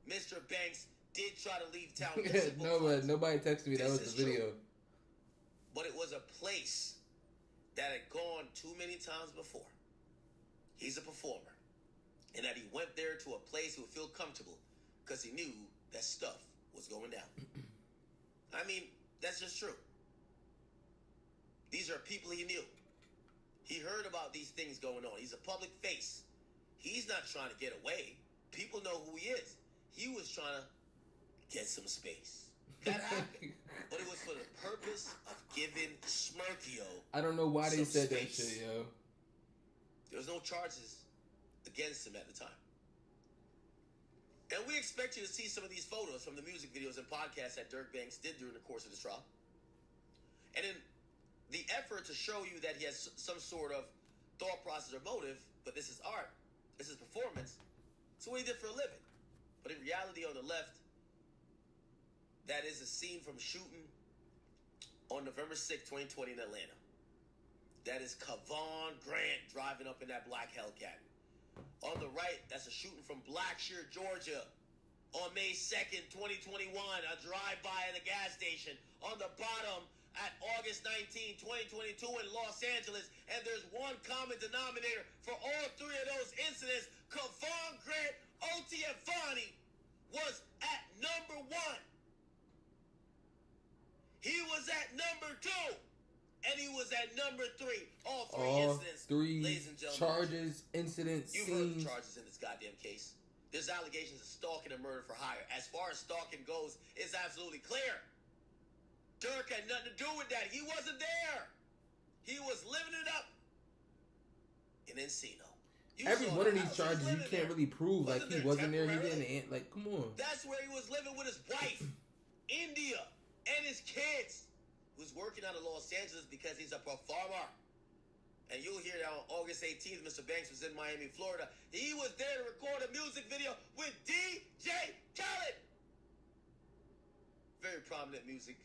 Mr. Banks did try to leave town. Nobody texted me. That was the video. True. But it was a place that had gone too many times before. He's a performer. And that he went there to a place he would feel comfortable because he knew that stuff was going down. I mean, that's just true. These are people he knew. He heard about these things going on. He's a public face. He's not trying to get away. People know who he is. He was trying to get some space. That happened. But it was for the purpose of giving Smirkio. I don't know why they said space. That shit, yo. There was no charges against him at the time. And we expect you to see some of these photos from the music videos and podcasts that Durk Banks did during the course of this trial. And in the effort to show you that he has some sort of thought process or motive, but this is art, this is performance, it's what he did for a living. But in reality, on the left, that is a scene from shooting on November 6, 2020 in Atlanta. That is Kevon Grant driving up in that black Hellcat. On the right, that's a shooting from Blackshear, Georgia. On May 2nd, 2021, a drive-by at a gas station. On the bottom, at August 19, 2022 in Los Angeles. And there's one common denominator for all three of those incidents. Kevon Grant, OTF Vonnie, was at number 1. He was at number 2. And he was at number 3. All three incidents, ladies and gentlemen. Charges, incidents, You've heard the charges in this goddamn case. There's allegations of stalking and murder for hire. As far as stalking goes, it's absolutely clear. Durk had nothing to do with that. He wasn't there. He was living it up in Encino. Every one of these charges you can't really prove. Like, he wasn't there, he didn't. Like, come on. That's where he was living with his wife, India, and his kids. Who's working out of Los Angeles because he's a performer. And you'll hear that on August 18th, Mr. Banks was in Miami, Florida. He was there to record a music video with DJ Khaled. Very prominent music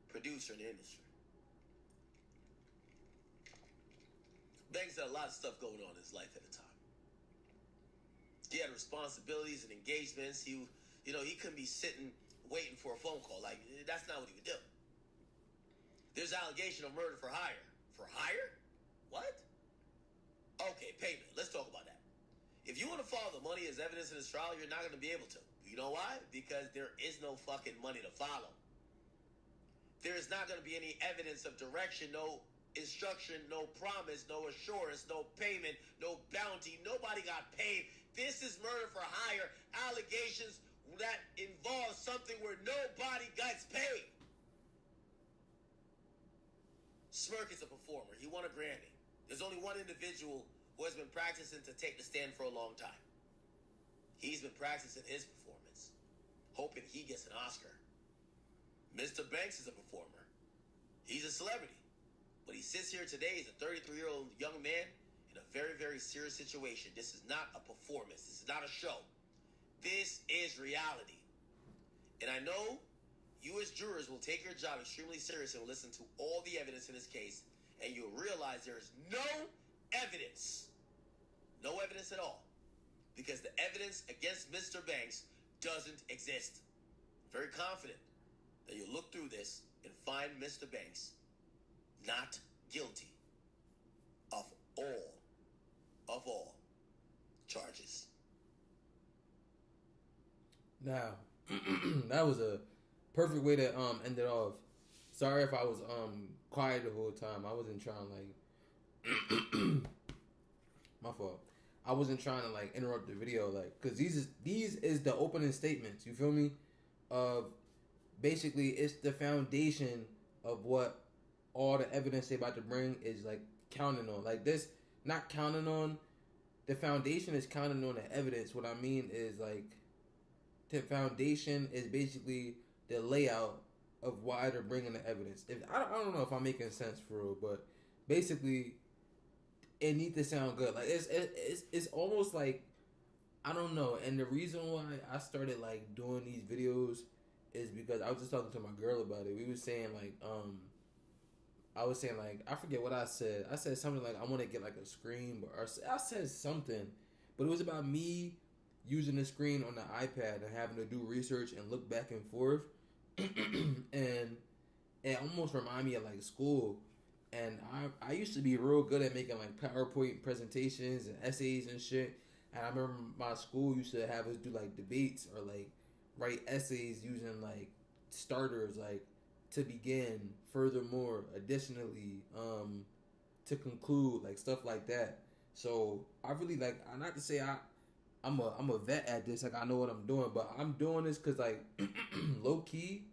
producer in the industry. Banks had a lot of stuff going on in his life at the time. He had responsibilities and engagements. He couldn't be sitting waiting for a phone call. Like, that's not what he would do. There's allegation of murder for hire. For hire? What? Okay, payment. Let's talk about that. If you want to follow the money as evidence in this trial, you're not going to be able to. You know why? Because there is no fucking money to follow. There is not going to be any evidence of direction, no instruction, no promise, no assurance, no payment, no bounty. Nobody got paid. This is murder for hire. Allegations that involve something where nobody gets paid. Smirk is a performer. He won a Grammy. There's only one individual who has been practicing to take the stand for a long time. He's been practicing his performance, hoping he gets an Oscar. Mr. Banks is a performer. He's a celebrity. But he sits here today as a 33-year-old young man in a very, very serious situation. This is not a performance. This is not a show. This is reality. And I know you as jurors will take your job extremely serious and listen to all the evidence in this case, and you'll realize there is no evidence. No evidence at all. Because the evidence against Mr. Banks doesn't exist. I'm very confident that you'll look through this and find Mr. Banks not guilty of all charges. Now, that was a perfect way to end it off. Sorry if I was quiet the whole time. I wasn't trying my fault. I wasn't trying to like interrupt the video, like, cause these is the opening statements. You feel me? Of basically it's the foundation of what all the evidence they about to bring is like counting on. Like this, not counting on. The foundation is counting on the evidence. What I mean is like the foundation is basically the layout of why they're bringing the evidence. If I don't know if I'm making sense for real, but basically it needs to sound good. Like it's almost like, I don't know. And the reason why I started like doing these videos is because I was just talking to my girl about it. We were saying like I was saying like, I forget what I said. I said something like I want to get like a screen, or I said something, but it was about me using the screen on the iPad and having to do research and look back and forth. And it almost reminded me of like school. And I used to be real good at making like PowerPoint presentations and essays and shit. And I remember my school used to have us do like debates or like write essays using like starters, like to begin, furthermore, additionally, to conclude, like stuff like that. So I really like, not to say I'm a vet at this, like I know what I'm doing, but I'm doing this because like low key,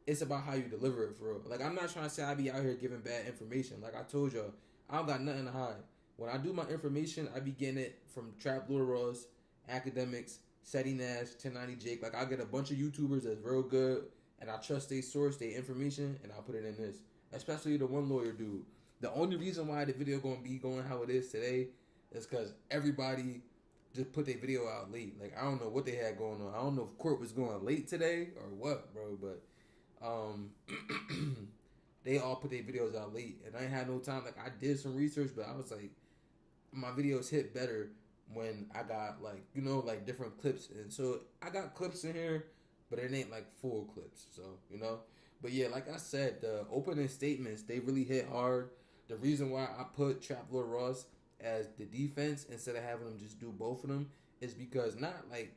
it's about how you deliver it for real. Like I'm not trying to say I be out here giving bad information. Like I told y'all, I don't got nothing to hide. When I do my information, I be getting it from Trap Lord Ross, Academics, Seti Nash, 1090 Jake. Like I get a bunch of YouTubers that's real good, and I trust they source, their information, and I'll put it in this. Especially the one lawyer dude. The only reason why the video gonna be going how it is today is because everybody just put their video out late. Like I don't know what they had going on. I don't know if court was going late today or what, bro. But they all put their videos out late, and I ain't had no time. Like I did some research, but I was like, my videos hit better when I got like, you know, like different clips. And so I got clips in here, but it ain't like full clips. So, you know, but yeah, like I said, the opening statements, they really hit hard. The reason why I put Trap Lord Ross as the defense instead of having them just do both of them is because not like,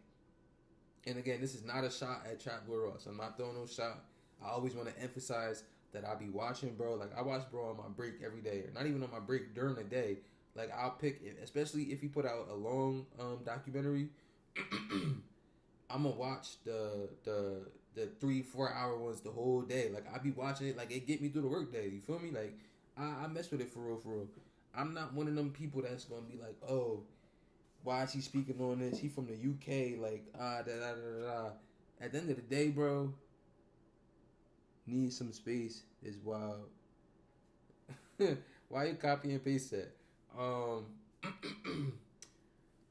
and again, this is not a shot at Trap Lord Ross. I'm not throwing no shot. I always want to emphasize that I be watching, bro. Like I watch bro on my break every day, or not even on my break, during the day. Like I'll pick, especially if he put out a long documentary I'm gonna watch the 3-4 hour ones the whole day. Like I be watching it, like it get me through the work day. You feel me? Like I mess with it for real, for real. I'm not one of them people that's gonna be like, oh, why is he speaking on this? He from the UK, like da da da da da. At the end of the day, bro, need some space is wild. Why you copy and paste that? Um,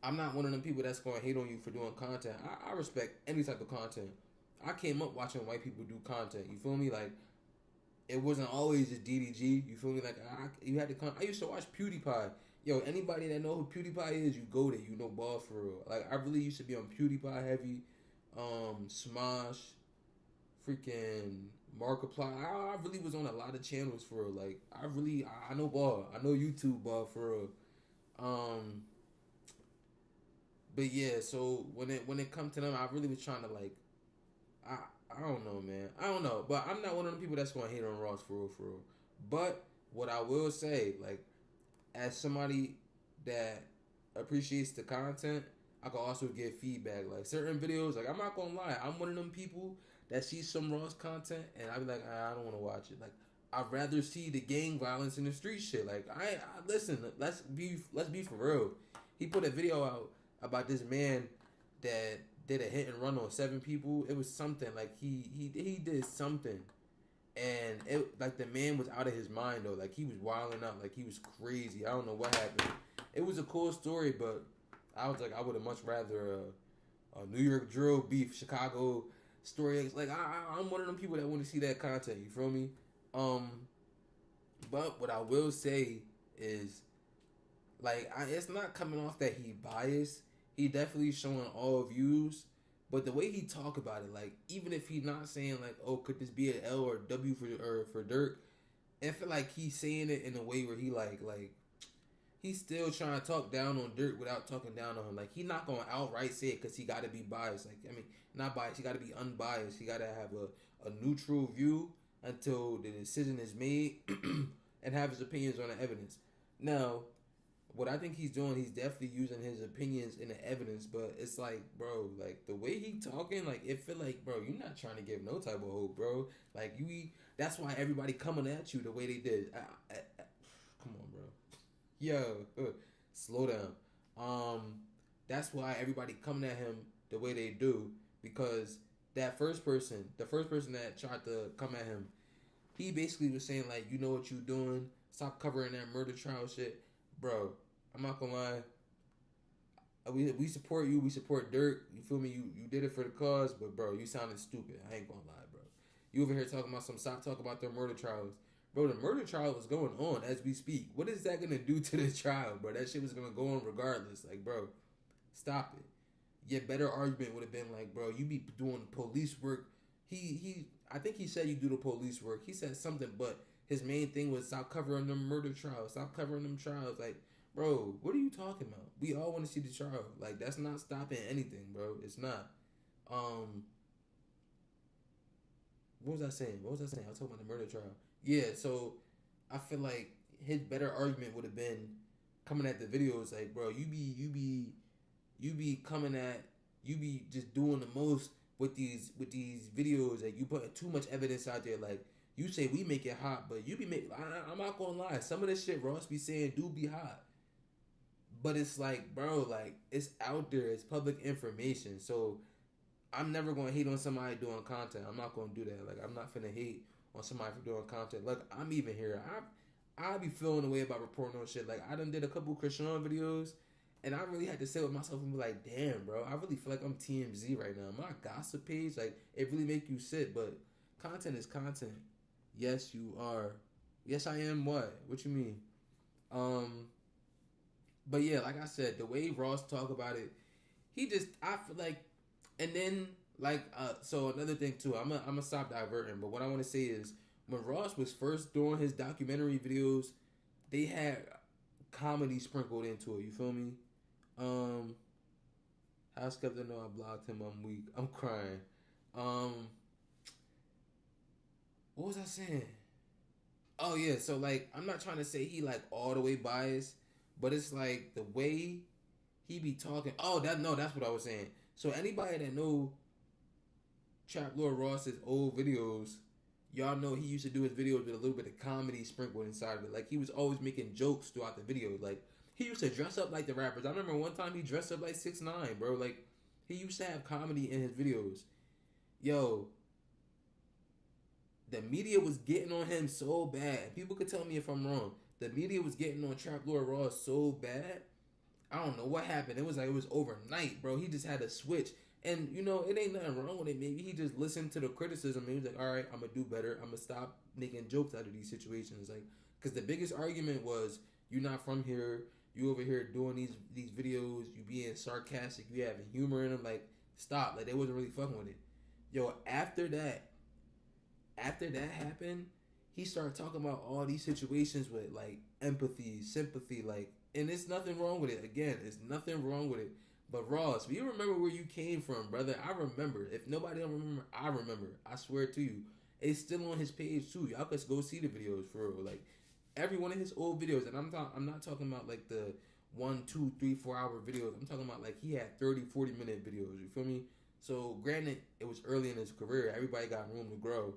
I'm not one of them people that's gonna hate on you for doing content. I respect any type of content. I came up watching white people do content. You feel me? Like it wasn't always just DDG. You feel me? Like you had to come. I used to watch PewDiePie. Yo, anybody that know who PewDiePie is, you go there. You know ball for real. Like I really used to be on PewDiePie heavy. Smosh, freaking Markiplier. I really was on a lot of channels for real. Like I know ball. I know YouTube ball for real. Um, but yeah. So when it come to them, I really was trying to like. I I don't know, man. I don't know, but I'm not one of them people that's gonna hate on Ross for real, for real. But what I will say, like, as somebody that appreciates the content, I can also give feedback. Like certain videos, like I'm not gonna lie, I'm one of them people that sees some Ross content and I be like, I don't want to watch it. Like I'd rather see the gang violence in the street shit. Like I listen, let's be for real. He put a video out about this man that did a hit and run on 7 people. It was something like he did something, and it like the man was out of his mind though. Like he was wilding out. Like he was crazy. I don't know what happened. It was a cool story, but I was like I would have much rather a New York drill beef Chicago story. Like I'm one of them people that want to see that content. You feel me? But what I will say is like it's not coming off that he biased. He definitely showing all views, but the way he talk about it, like even if he not saying like, oh, could this be an L or a W for Durk? I feel like he's saying it in a way where he like he's still trying to talk down on Durk without talking down on him. Like he not gonna outright say it because he got to be biased. Like I mean, not biased. He got to be unbiased. He got to have a neutral view until the decision is made and have his opinions on the evidence. Now, what I think he's doing, he's definitely using his opinions in the evidence, but it's like, bro, like the way he talking, like it feel like, bro, you're not trying to give no type of hope, bro. Like that's why everybody coming at you the way they did. Come on, bro. Yo, slow down. That's why everybody coming at him the way they do because that the first person that tried to come at him, he basically was saying like, you know what you doing? Stop covering that murder trial shit, bro. I'm not gonna lie. We support you. We support Durk. You feel me? You did it for the cause, but bro, you sounded stupid. I ain't gonna lie, bro. You over here talking about stop talking about their murder trials. Bro, the murder trial is going on as we speak. What is that gonna do to the trial, bro? That shit was gonna go on regardless. Like, bro, stop it. Your better argument would have been like, bro, you be doing police work. I think he said you do the police work. He said something, but his main thing was stop covering them murder trials. Stop covering them trials. Like, bro, what are you talking about? We all want to see the trial. Like, that's not stopping anything, bro. It's not. What was I saying? I was talking about the murder trial. Yeah, so I feel like his better argument would have been coming at the videos like, bro, you be coming at, you be just doing the most with these videos. Like you put too much evidence out there. Like you say we make it hot, but you be make. I'm not gonna lie. Some of the shit Ross be saying do be hot, but it's like, bro, like it's out there. It's public information. So I'm never gonna hate on somebody doing content. I'm not gonna do that. Like I'm not finna hate on somebody for doing content. Look, I'm even here. I be feeling the way about reporting on shit. Like I done did a couple Christian videos. And I really had to sit with myself and be like, damn, bro, I really feel like I'm TMZ right now. My gossip page, like, it really make you sit, but content is content. Yes, you are. Yes, I am what? What you mean? But yeah, like I said, the way Ross talk about it, I feel like, and then, like, so another thing too, I'm gonna stop diverting, but what I want to say is, when Ross was first doing his documentary videos, they had comedy sprinkled into it, you feel me? How Skepta know I blocked him, I'm weak. I'm crying. What was I saying? Oh yeah, so like I'm not trying to say he like all the way biased, but it's like the way he be talking. Oh, that's what I was saying. So anybody that know Trap Lord Ross's old videos, y'all know he used to do his videos with a little bit of comedy sprinkled inside of it. Like he was always making jokes throughout the video. Like he used to dress up like the rappers. I remember one time he dressed up like 6ix9ine, bro. Like he used to have comedy in his videos. Yo, the media was getting on him so bad. People could tell me if I'm wrong. The media was getting on Trap Lord Ross so bad. I don't know what happened. It was like it was overnight, bro. He just had to switch. And, you know, it ain't nothing wrong with it. Maybe he just listened to the criticism and he was like, all right, I'm going to do better. I'm going to stop making jokes out of these situations. Like, because the biggest argument was, you're not from here. You over here doing these videos. You being sarcastic. You having humor in them. Like, stop. Like, they wasn't really fucking with it. Yo, after that happened, he started talking about all these situations with, like, empathy, sympathy, like, and there's nothing wrong with it. Again, there's nothing wrong with it. But Ross, you remember where you came from, brother. I remember. If nobody don't remember, I remember. I swear to you. It's still on his page too. Y'all can go see the videos for real. Like every one of his old videos, and I'm not talking about like the 1, 2, 3, 4 hour videos. I'm talking about like he had 30, 40-minute videos. You feel me? So granted, it was early in his career. Everybody got room to grow.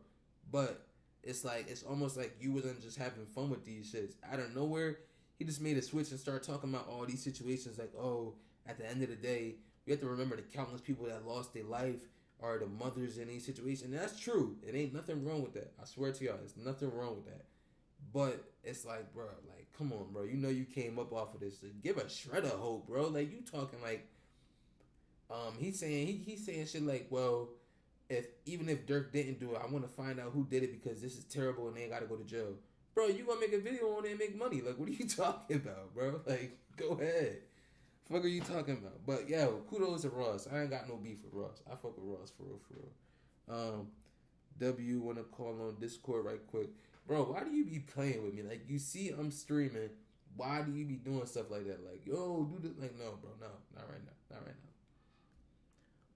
But it's like it's almost like you wasn't just having fun with these shits. Out of nowhere, he just made a switch and started talking about all these situations like, oh, at the end of the day, we have to remember the countless people that lost their life or the mothers in these situations. And that's true. It ain't nothing wrong with that. I swear to y'all, there's nothing wrong with that. But it's like, bro, like, come on, bro. You know you came up off of this. So give a shred of hope, bro. Like, you talking like, he's saying shit like, well, even if Durk didn't do it, I want to find out who did it because this is terrible and they ain't got to go to jail. Bro, you gonna make a video on it and make money. Like, what are you talking about, bro? Like, go ahead. Fuck are you talking about? But yo, kudos to Ross. I ain't got no beef with Ross. I fuck with Ross for real. W wanna call on Discord right quick. Bro, why do you be playing with me? Like you see I'm streaming. Why do you be doing stuff like that? Like, yo, do this like no, bro, no, not right now. Not right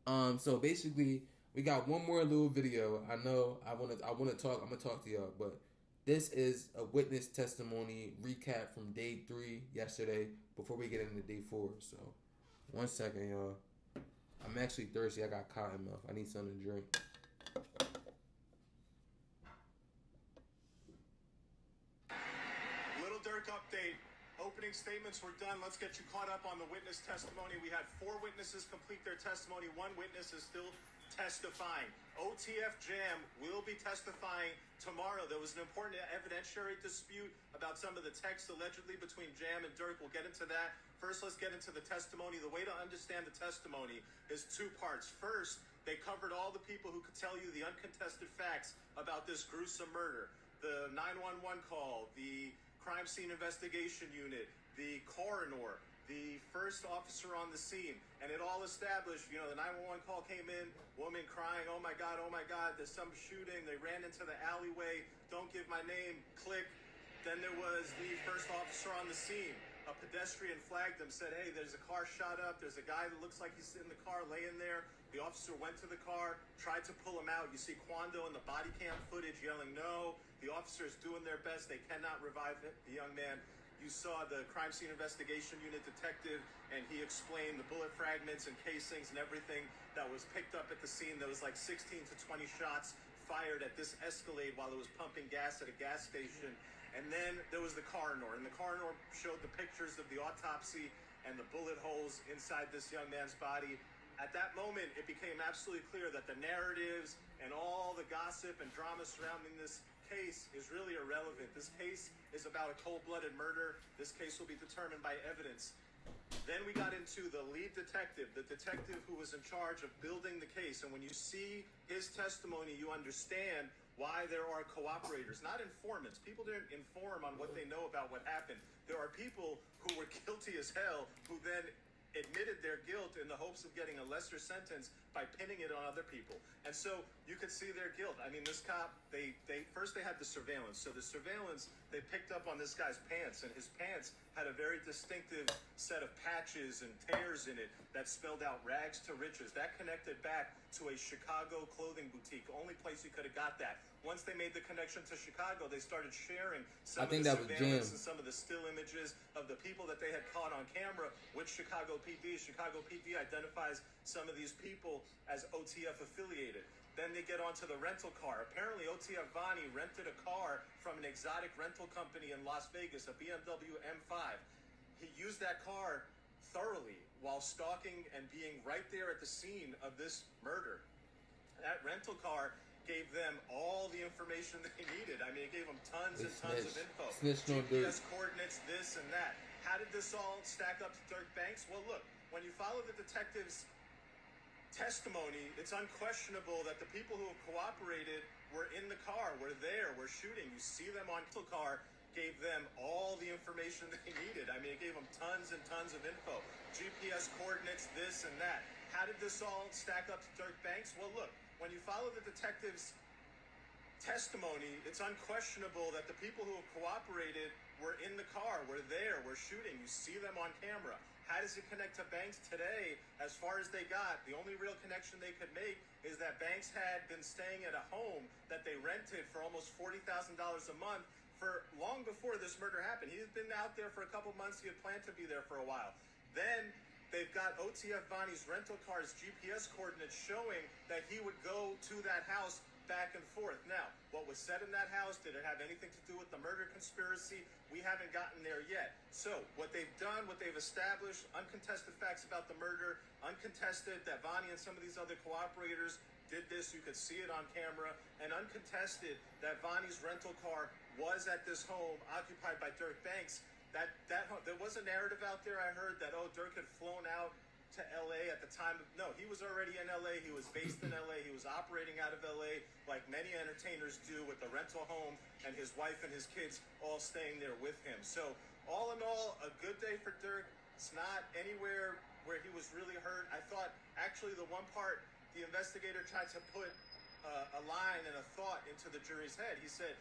now. So basically we got one more little video. I know I'm gonna talk to y'all, but this is a witness testimony recap from day 3 yesterday before we get into day 4. So, 1 second, y'all. I'm actually thirsty. I got cotton mouth. I need something to drink. Little Durk update. Opening statements were done. Let's get you caught up on the witness testimony. We had 4 witnesses complete their testimony. 1 witness is still testifying. OTF Jam will be testifying tomorrow. There was an important evidentiary dispute about some of the text allegedly between Jam and Durk. We'll get into that. First, let's get into the testimony. The way to understand the testimony is 2 parts. First, they covered all the people who could tell you the uncontested facts about this gruesome murder. The 911 call, the crime scene investigation unit, the coroner, the first officer on the scene, and it all established, you know, the 911 call came in, woman crying, oh my God, there's some shooting, they ran into the alleyway, don't give my name, click. Then there was the first officer on the scene. A pedestrian flagged them, said, hey, there's a car shot up, there's a guy that looks like he's in the car laying there. The officer went to the car, tried to pull him out. You see Quando in the body cam footage yelling no. The officer is doing their best, they cannot revive the young man. You saw the crime scene investigation unit detective, and he explained the bullet fragments and casings and everything that was picked up at the scene. There was like 16 to 20 shots fired at this Escalade while it was pumping gas at a gas station. And then there was the coroner, and the coroner showed the pictures of the autopsy and the bullet holes inside this young man's body. At that moment, it became absolutely clear that the narratives and all the gossip and drama surrounding this case is really irrelevant. This case is about a cold-blooded murder. This case will be determined by evidence. Then we got into the lead detective, the detective who was in charge of building the case. And when you see his testimony, you understand why there are cooperators, not informants. People didn't inform on what they know about what happened. There are people who were guilty as hell who then admitted their guilt in the hopes of getting a lesser sentence by pinning it on other people. And so you could see their guilt. I mean, this cop, they first they had the surveillance. So the surveillance, they picked up on this guy's pants, and his pants had a very distinctive set of patches and tears in it that spelled out rags to riches. That connected back to a Chicago clothing boutique, only place you could have got that. once they made the connection to Chicago, they started sharing some I of think the that was Jam. surveillance and some of the still images of the people that they had caught on camera with Chicago PD. Chicago PD identifies some of these people as OTF affiliated. Then they get onto the rental car. Apparently, OTF Vani rented a car from an exotic rental company in Las Vegas, a BMW M5. He used that car thoroughly while stalking and being right there at the scene of this murder. That rental car gave them all the information they needed. I mean, it gave them tons and tons of info. GPS coordinates, this and that. How did this all stack up to Durk Banks? Well, look, when you follow the detectives' testimony, it's unquestionable that the people who have cooperated were in the car, were there, were shooting. You see them on the car, gave them all the information they needed. I mean, it gave them tons and tons of info. GPS coordinates, this and that. How did this all stack up to Durk Banks? Well, look, when you follow the detectives' testimony, it's unquestionable that the people who have cooperated were in the car, were there, were shooting. You see them on camera. How does it connect to Banks today? As far as they got, the only real connection they could make is that Banks had been staying at a home that they rented for almost $40,000 a month for long before this murder happened. He had been out there for a couple months. He had planned to be there for a while. Then they've got OTF Vani's rental car's GPS coordinates showing that he would go to that house back and forth. Now, what was said in that house, did it have anything to do with the murder conspiracy? We haven't gotten there yet. So, what they've done, what they've established, uncontested facts about the murder, uncontested that Vani and some of these other cooperators did this, you could see it on camera, and uncontested that Vani's rental car was at this home occupied by Durk Banks. There was a narrative out there, I heard, that, Durk had flown out to LA at the time. No, he was already in LA. He was based in LA. He was operating out of LA like many entertainers do, with the rental home and his wife and his kids all staying there with him. So all in all, a good day for Durk. It's not anywhere where he was really hurt. I thought actually the one part the investigator tried to put a line and a thought into the jury's head. He said,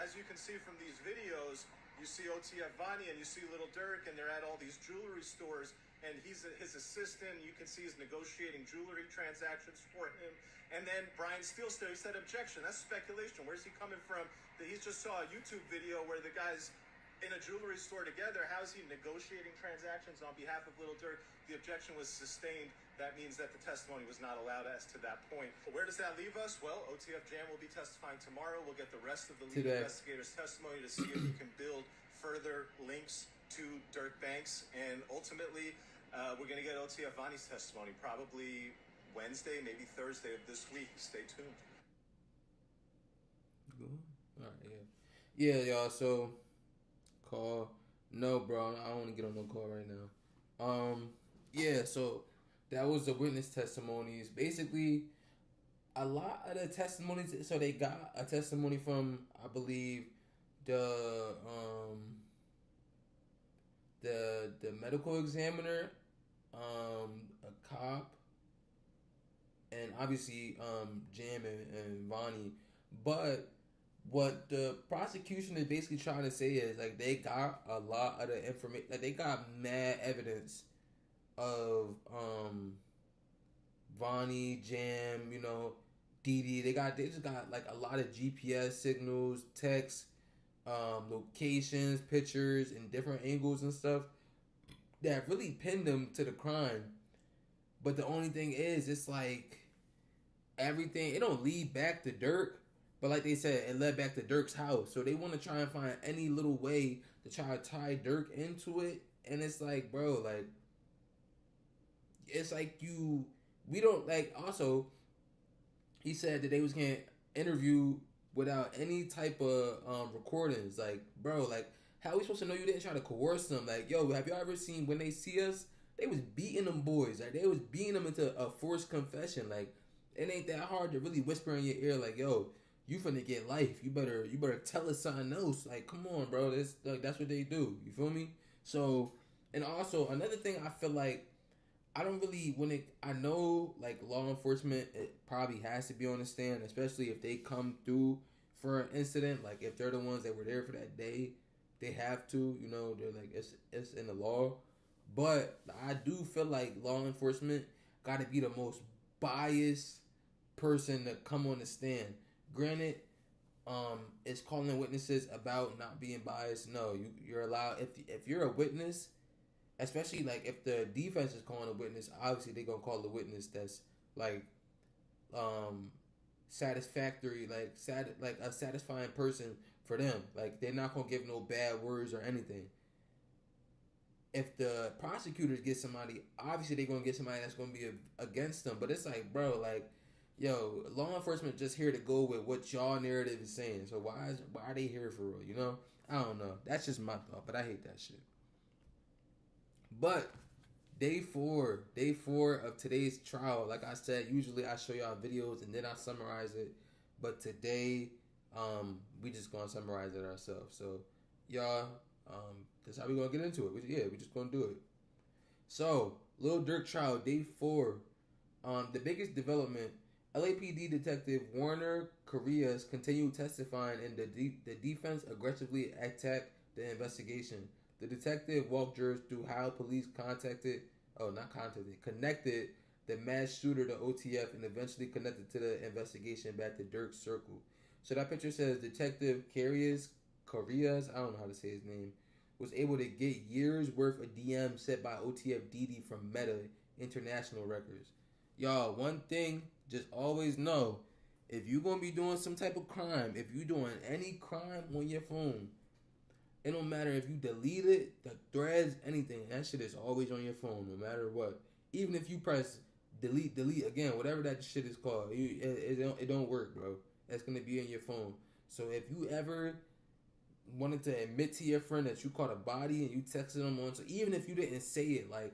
as you can see from these videos, you see OTF Vani and you see little Durk, and they're at all these jewelry stores, and he's his assistant. You can see he's negotiating jewelry transactions for him. And then Brian Steele's there. He said, objection. That's speculation. Where's he coming from? That he just saw a YouTube video where the guy's in a jewelry store together. How is he negotiating transactions on behalf of little Durk? The objection was sustained. That means that the testimony was not allowed as to that point. But where does that leave us? Well, OTF Jam will be testifying tomorrow. We'll get the rest of the lead investigator's testimony to see if he can build further links to Durk Banks. And ultimately, we're going to get OTF Vani's testimony probably Wednesday, maybe Thursday of this week. Stay tuned. All right, yeah, y'all. So, call. No, bro, I don't want to get on no call right now. Yeah. So that was the witness testimonies. Basically, a lot of the testimonies. So they got a testimony from, I believe, the medical examiner, a cop, and obviously Jam and Vani. But what the prosecution is basically trying to say is, like, they got a lot of the information, like, they got mad evidence of Vani, Jam, Didi. They just got like a lot of GPS signals, texts, locations, pictures, and different angles and stuff that really pinned them to the crime. But the only thing is, it's like everything, it don't lead back to Durk, but like they said, it led back to Durk's house. So they want to try and find any little way to try to tie Durk into it. And it's like, bro, like, it's like we don't, like, also, he said that they was going to interview without any type of recordings. Like, bro, like, how are we supposed to know you didn't try to coerce them? Like, yo, have y'all ever seen when they see us? They was beating them boys. Like, they was beating them into a forced confession. Like, it ain't that hard to really whisper in your ear, like, yo, you finna get life. You better tell us something else. Like, come on, bro. That's what they do. You feel me? So, and also, another thing I feel like, I don't really, I know, like, law enforcement, it probably has to be on the stand, especially if they come through for an incident. Like, if they're the ones that were there for that day, they have to, they're like, it's in the law. But I do feel like law enforcement got to be the most biased person to come on the stand. Granted, is calling witnesses about not being biased. No, you're allowed if you're a witness, especially like if the defense is calling a witness, obviously they're gonna call the witness that's like um satisfactory, like a satisfying person for them. Like they're not gonna give no bad words or anything. If the prosecutors get somebody, obviously they're gonna get somebody that's gonna be against them. But it's like, bro, like, yo, law enforcement just here to go with what y'all narrative is saying. So why are they here for real? You know, I don't know. That's just my thought, but I hate that shit. But day four of today's trial. Like I said, usually I show y'all videos and then I summarize it. But today, we just gonna summarize it ourselves. So, y'all, that's how we gonna get into it. We just gonna do it. So, Lil Durk trial, day four. The biggest development. LAPD detective Warner Correas continued testifying, and the defense aggressively attacked the investigation. The detective walked jurors through how police connected the mass shooter to OTF and eventually connected to the investigation back to Durk's circle. So that picture says Detective Correas, I don't know how to say his name, was able to get years worth of DM set by OTF DD from Meta International Records. Y'all, one thing, just always know, if you're going to be doing some type of crime, if you're doing any crime on your phone, it don't matter if you delete it, the threads, anything. That shit is always on your phone, no matter what. Even if you press delete again, whatever that shit is called, it don't work, bro. That's gonna be in your phone. So if you ever wanted to admit to your friend that you caught a body and you texted them on, so even if you didn't say it like,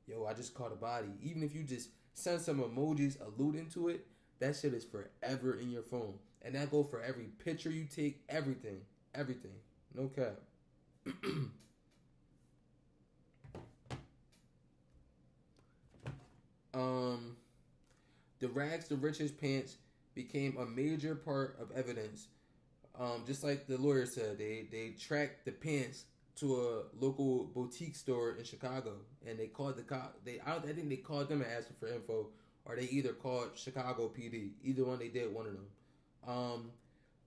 yo, I just caught a body, even if you just send some emojis alluding to it, that shit is forever in your phone. And that go for every picture you take, everything. No cap. The rags to riches pants became a major part of evidence. Just like the lawyer said, they tracked the pants to a local boutique store in Chicago, and they called the cop. I think they called them and asked them for info, or they either called Chicago PD. Either one, they did one of them.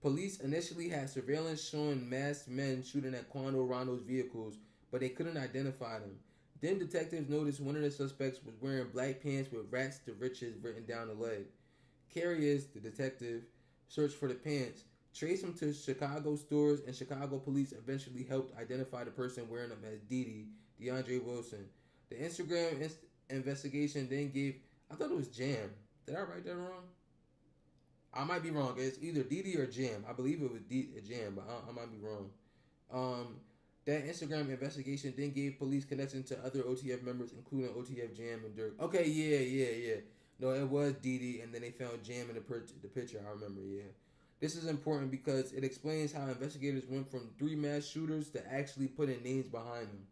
Police initially had surveillance showing masked men shooting at Quando Rondo's vehicles, but they couldn't identify them. Then detectives noticed one of the suspects was wearing black pants with "Rats to Riches" written down the leg. Carriers, the detective, searched for the pants, traced them to Chicago stores, and Chicago police eventually helped identify the person wearing them as DeAndre Wilson. The Instagram investigation then gave, I thought it was Jam. Did I write that wrong? I might be wrong. It's either Didi or Jam. I believe it was Jam, but I might be wrong. That Instagram investigation then gave police connection to other OTF members, including OTF Jam and Durk. Okay, yeah. No, it was Didi, and then they found Jam in the picture. I remember, yeah. This is important because it explains how investigators went from 3 mass shooters to actually putting names behind them.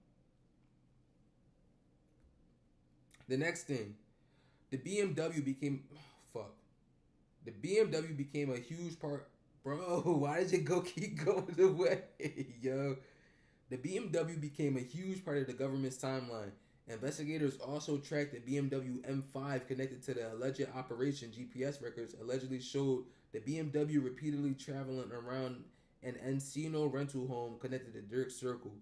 The next thing, the BMW became... The BMW became a huge part... Bro, why did it keep going away? Yo. The BMW became a huge part of the government's timeline. Investigators also tracked the BMW M5 connected to the alleged operation. GPS records allegedly showed the BMW repeatedly traveling around an Encino rental home connected to Durk's circle.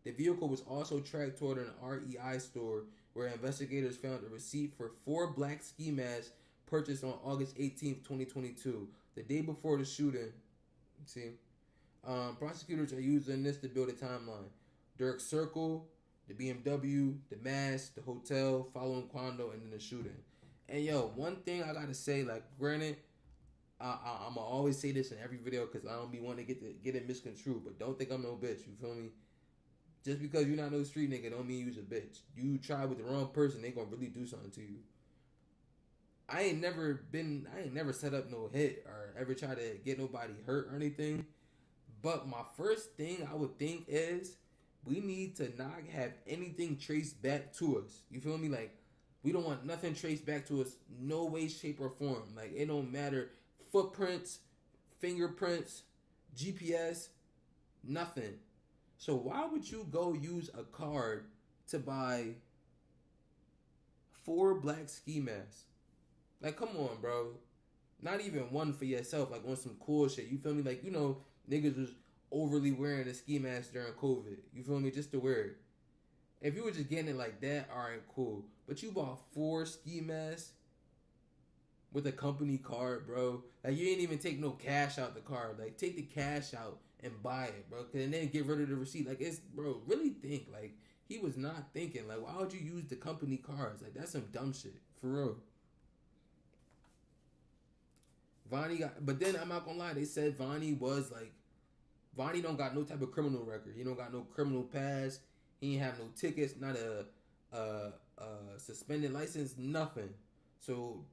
The vehicle was also tracked toward an REI store where investigators found a receipt for 4 black ski masks purchased on August 18th, 2022, the day before the shooting. See? Prosecutors are using this to build a timeline. Durk's circle, the BMW, the mask, the hotel, following Quando, and then the shooting. And yo, one thing I gotta say, like, granted, I'm gonna always say this in every video because I don't be wanting to get it misconstrued, but don't think I'm no bitch, you feel me? Just because you're not no street nigga don't mean you's a bitch. You try with the wrong person, they gonna really do something to you. I ain't never set up no hit or ever try to get nobody hurt or anything. But my first thing I would think is we need to not have anything traced back to us. You feel me? Like, we don't want nothing traced back to us, no way, shape, or form. Like, it don't matter. Footprints, fingerprints, GPS, nothing. So why would you go use a card to buy 4 black ski masks? Like, come on, bro. Not even one for yourself, like on some cool shit. You feel me? Like, niggas was overly wearing a ski mask during COVID. You feel me? Just to wear it. If you were just getting it like that, alright, cool. But you bought 4 ski masks with a company card, bro. Like, you ain't even take no cash out the card. Like, take the cash out and buy it, bro. And then get rid of the receipt. Like, it's, bro, really think. Like, he was not thinking. Like, why would you use the company cards? Like, that's some dumb shit. For real. Vonnie but then I'm not gonna lie, they said Vonnie don't got no type of criminal record. He don't got no criminal past. He ain't have no tickets, not a suspended license, nothing. So,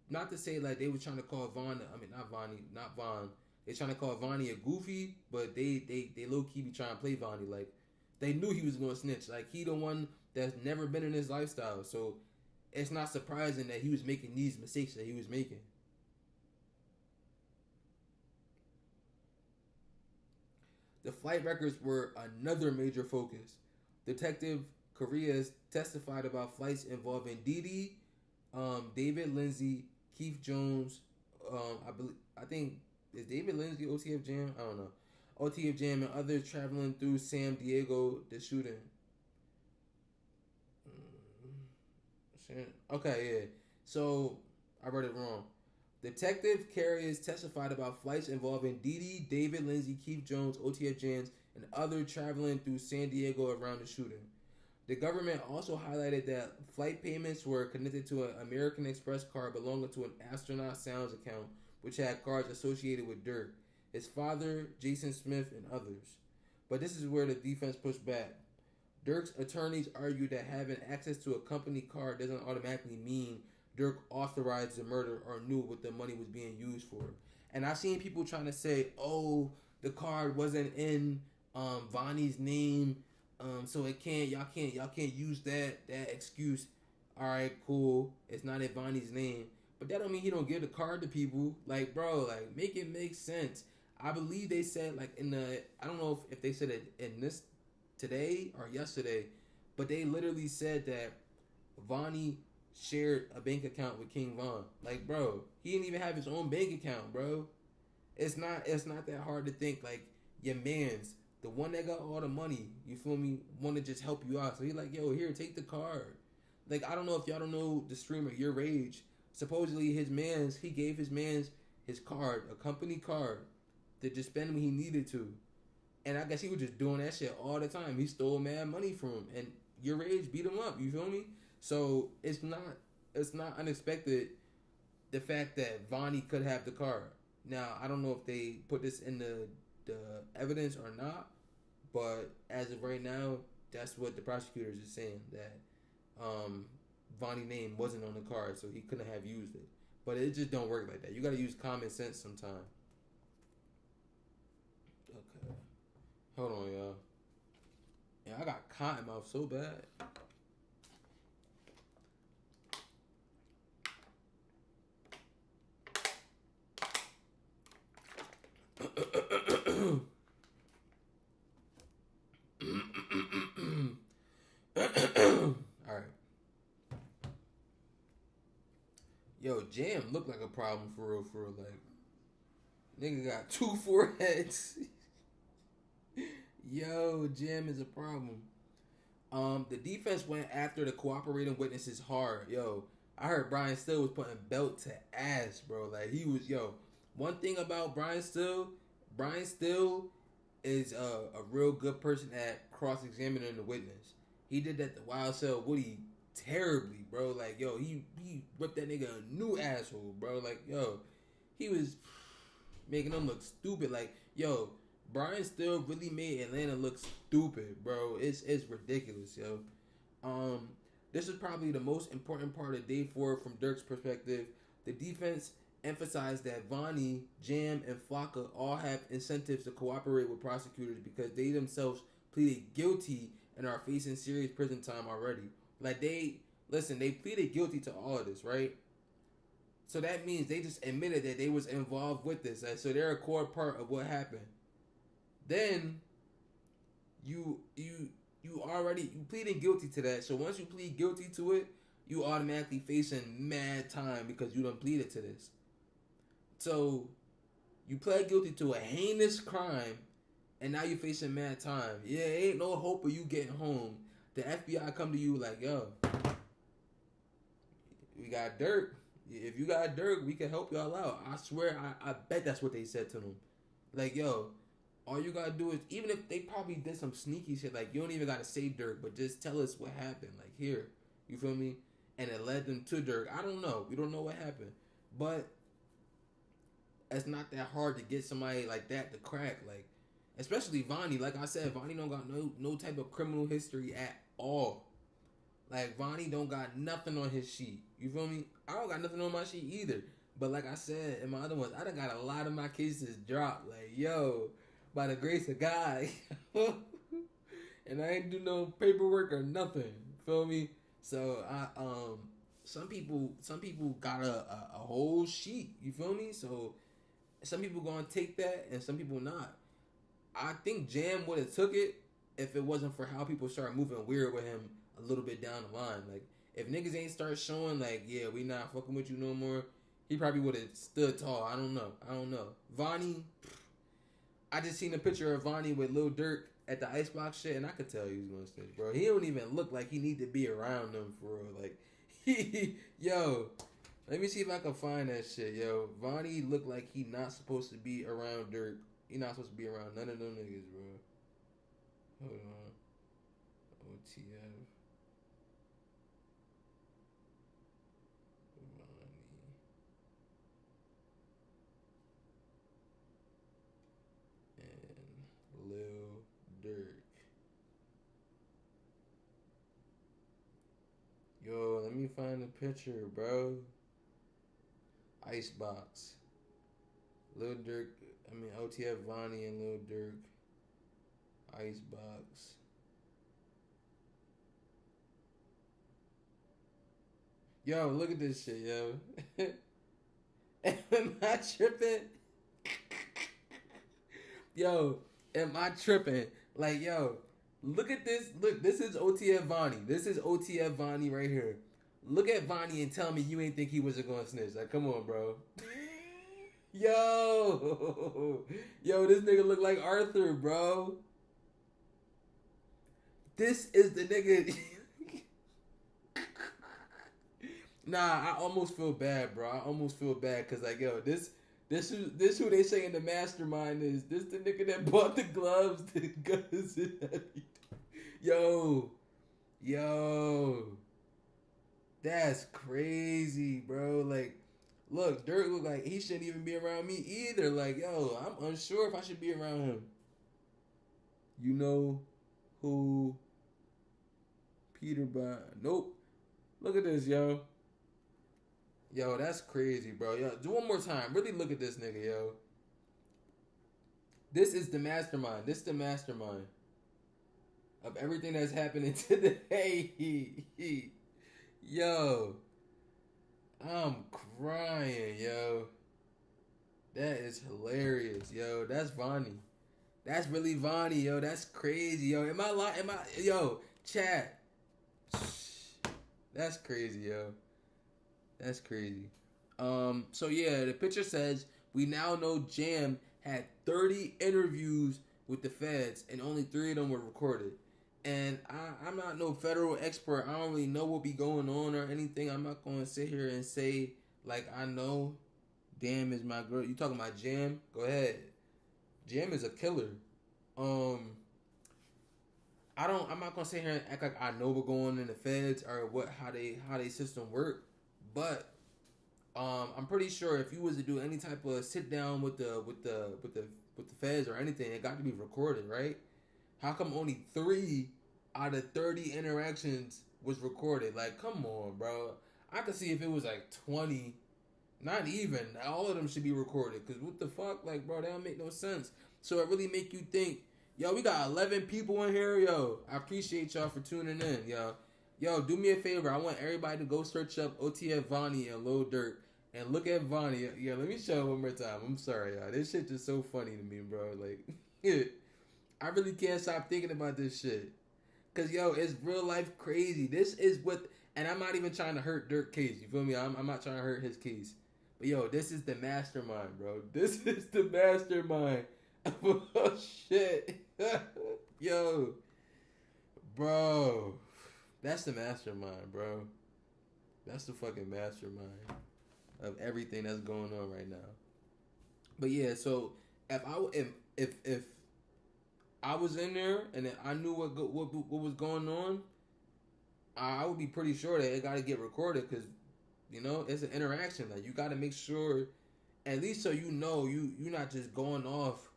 not to say like they was trying to call not Von. They trying to call Vonnie a goofy, but they low key be trying to play Vonnie. Like, they knew he was gonna snitch. Like, he the one that's never been in his lifestyle. So, it's not surprising that he was making these mistakes that he was making. The flight records were another major focus. Detective Correa testified about flights involving Didi, David Lindsay, Keith Jones. I think is David Lindsay OTF Jam. I don't know. OTF Jam and others traveling through San Diego. The shooting. Okay, yeah. So I read it wrong. Detective carriers testified about flights involving Didi, David Lindsay, Keith Jones, OTF Jams, and others traveling through San Diego around the shooting. The government also highlighted that flight payments were connected to an American Express card belonging to an Astronaut Sounds account, which had cards associated with Durk, his father, Jason Smith, and others. But this is where the defense pushed back. Durk's attorneys argued that having access to a company card doesn't automatically mean Durk authorized the murder or knew what the money was being used for. And I've seen people trying to say, oh, the card wasn't in Vonnie's name, so y'all can't use that excuse. Alright, cool. It's not in Vonnie's name. But that don't mean he don't give the card to people. Like, bro, like, make it make sense. I believe they said, like, I don't know if they said it in this today or yesterday, but they literally said that Vonnie shared a bank account with King Von. Like, bro, he didn't even have his own bank account, bro. It's not that hard to think, like, your man's the one that got all the money, you feel me, want to just help you out. So he like, yo, here, take the card. Like, I don't know if y'all don't know the streamer Your Rage. Supposedly he gave his man's his card, a company card, to just spend when he needed to. And I guess he was just doing that shit all the time. He stole mad money from him, and Your Rage beat him up, you feel me? So it's not unexpected the fact that Vonnie could have the card. Now, I don't know if they put this in the evidence or not, but as of right now, that's what the prosecutors are saying, that Vonnie's name wasn't on the card, so he couldn't have used it. But it just don't work like that. You gotta use common sense sometime. Okay. Hold on, y'all. Yeah, I got cotton mouth so bad. Alright. Yo, Jam look like a problem for real. Like, nigga got 2 foreheads. Yo, Jam is a problem. The defense went after the cooperating witnesses hard. Yo, I heard Brian Still was putting belt to ass, bro. Like, he was, one thing about Brian Still is a real good person at cross-examining the witness. He did that to Wild Cell Woody terribly, bro. Like, yo, he ripped that nigga a new asshole, bro. Like, yo, he was making them look stupid. Like, yo, Brian Still really made Atlanta look stupid, bro. It's ridiculous, yo. This is probably the most important part of day 4 from Durk's perspective. The defense emphasized that Vonnie, Jam, and Flocka all have incentives to cooperate with prosecutors because they themselves pleaded guilty and are facing serious prison time already. Like, they pleaded guilty to all of this, right? So that means they just admitted that they was involved with this. Like, so they're a core part of what happened. Then you pleaded guilty to that. So once you plead guilty to it, you automatically facing mad time because you done pleaded to this. So you pled guilty to a heinous crime, and now you're facing mad time. Yeah, ain't no hope of you getting home. The FBI come to you like, yo, we got Durk. If you got Durk, we can help y'all out. I swear, I bet that's what they said to them. Like, yo, all you gotta do is, even if they probably did some sneaky shit, like, you don't even gotta say Durk, but just tell us what happened. Like, here, you feel me? And it led them to Durk. I don't know. We don't know what happened. But it's not that hard to get somebody like that to crack. Like, especially Vonnie. Like I said, Vonnie don't got no type of criminal history at all. Like, Vonnie don't got nothing on his sheet. You feel me? I don't got nothing on my sheet either. But like I said in my other ones, I done got a lot of my cases dropped. Like, yo, by the grace of God. And I ain't do no paperwork or nothing. Feel me? So some people got a whole sheet. You feel me? So some people gonna take that and some people not. I think Jam would have took it if it wasn't for how people start moving weird with him a little bit down the line. Like, if niggas ain't start showing like, yeah, we not fucking with you no more, he probably would have stood tall. I don't know. Vonnie, I just seen a picture of Vonnie with Lil Durk at the Icebox shit, and I could tell he was gonna snitch, bro. He don't even look like he need to be around them for real. Like, yo, let me see if I can find that shit, yo. Vonnie look like he not supposed to be around Durk. He not supposed to be around none of them niggas, bro. Hold on. OTF. Vonnie. And Lil Durk. Yo, let me find the picture, bro. Icebox. Lil Durk, OTF Vonnie and Lil Durk. Icebox. Yo, look at this shit, yo. Am I tripping? Yo, am I tripping? Like, yo, look at this. Look, this is OTF Vonnie. This is OTF Vonnie right here. Look at Vonnie and tell me you ain't think he wasn't gonna snitch. Like, come on, bro. Yo, this nigga look like Arthur, bro. This is the nigga. Nah, I almost feel bad, bro. I almost feel bad because, like, yo, this who they say in the mastermind is. This the nigga that bought the gloves, the guns, and everything. Yo, that's crazy, bro. Like, look, Durk look like he shouldn't even be around me either. Like, yo, I'm unsure if I should be around him. You know who? Peter Bond. Nope. Look at this, yo. Yo, that's crazy, bro. Yo, do one more time. Really look at this nigga, yo. This is the mastermind. This is the mastermind of everything that's happening today. Yo, I'm crying, yo. That is hilarious, yo. That's Vonnie. That's really Vonnie, yo. That's crazy, yo. Yo, chat. That's crazy, yo. That's crazy. So yeah, the picture says we now know Jam had 30 interviews with the feds and only 3 of them were recorded. And I'm not no federal expert. I don't really know what be going on or anything. I'm not going to sit here and say like I know. Damn is my girl. You talking about Jam? Go ahead. Jam is a killer. I'm not gonna sit here and act like I know what's going on in the feds or how they system work. But I'm pretty sure if you was to do any type of sit down with the feds or anything, it got to be recorded, right? How come only 3 out of 30 interactions was recorded? Like, come on, bro. I could see if it was like 20, not even. All of them should be recorded. Because what the fuck? Like, bro, that don't make no sense. So it really make you think, yo, we got 11 people in here, yo. I appreciate y'all for tuning in, yo. Yo, do me a favor. I want everybody to go search up OTF Vonnie and Lil Durk and look at Vonnie. Yeah, let me show it one more time. I'm sorry, y'all. This shit just so funny to me, bro. Like, I really can't stop thinking about this shit. Because, yo, it's real life crazy. This is what... And I'm not even trying to hurt Durk's case. You feel me? I'm not trying to hurt his case. But yo, this is the mastermind, bro. This is the mastermind. Oh shit. Yo. Bro. That's the mastermind, bro. That's the fucking mastermind of everything that's going on right now. But yeah, so if I was in there and I knew what was going on, I would be pretty sure that it got to get recorded because, you know, it's an interaction. Like, you got to make sure, at least so you know, you're not just going off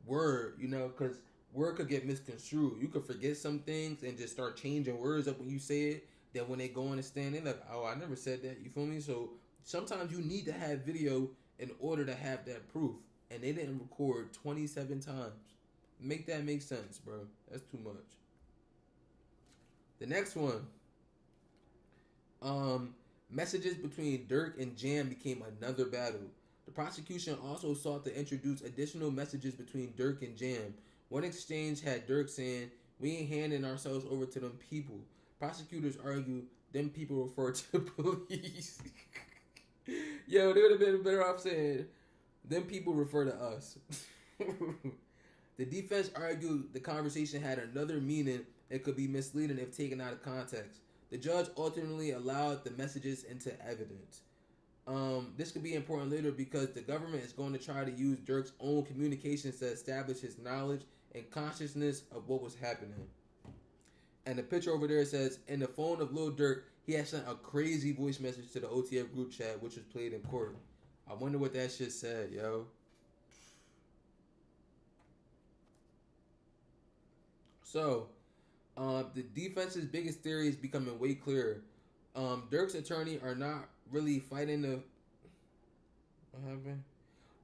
word, you know, because word could get misconstrued. You could forget some things and just start changing words up when you say it. Then when they go on the stand, they're like, oh, I never said that. You feel me? So sometimes you need to have video in order to have that proof. And they didn't record 27 times. Make that make sense, bro. That's too much. The next one. Messages between Durk and Jam became another battle. The prosecution also sought to introduce additional messages between Durk and Jam. One exchange had Durk saying, "We ain't handing ourselves over to them people." Prosecutors argue them people refer to the police. Yo, they would have been better off saying, them people refer to us. The defense argued the conversation had another meaning and could be misleading if taken out of context. The judge ultimately allowed the messages into evidence. This could be important later because the government is going to try to use Durk's own communications to establish his knowledge and consciousness of what was happening. And the picture over there says, in the phone of Lil Durk, he had sent a crazy voice message to the OTF group chat, which was played in court. I wonder what that shit said, yo. So, the defense's biggest theory is becoming way clearer. Durk's attorney are not really fighting the... What happened?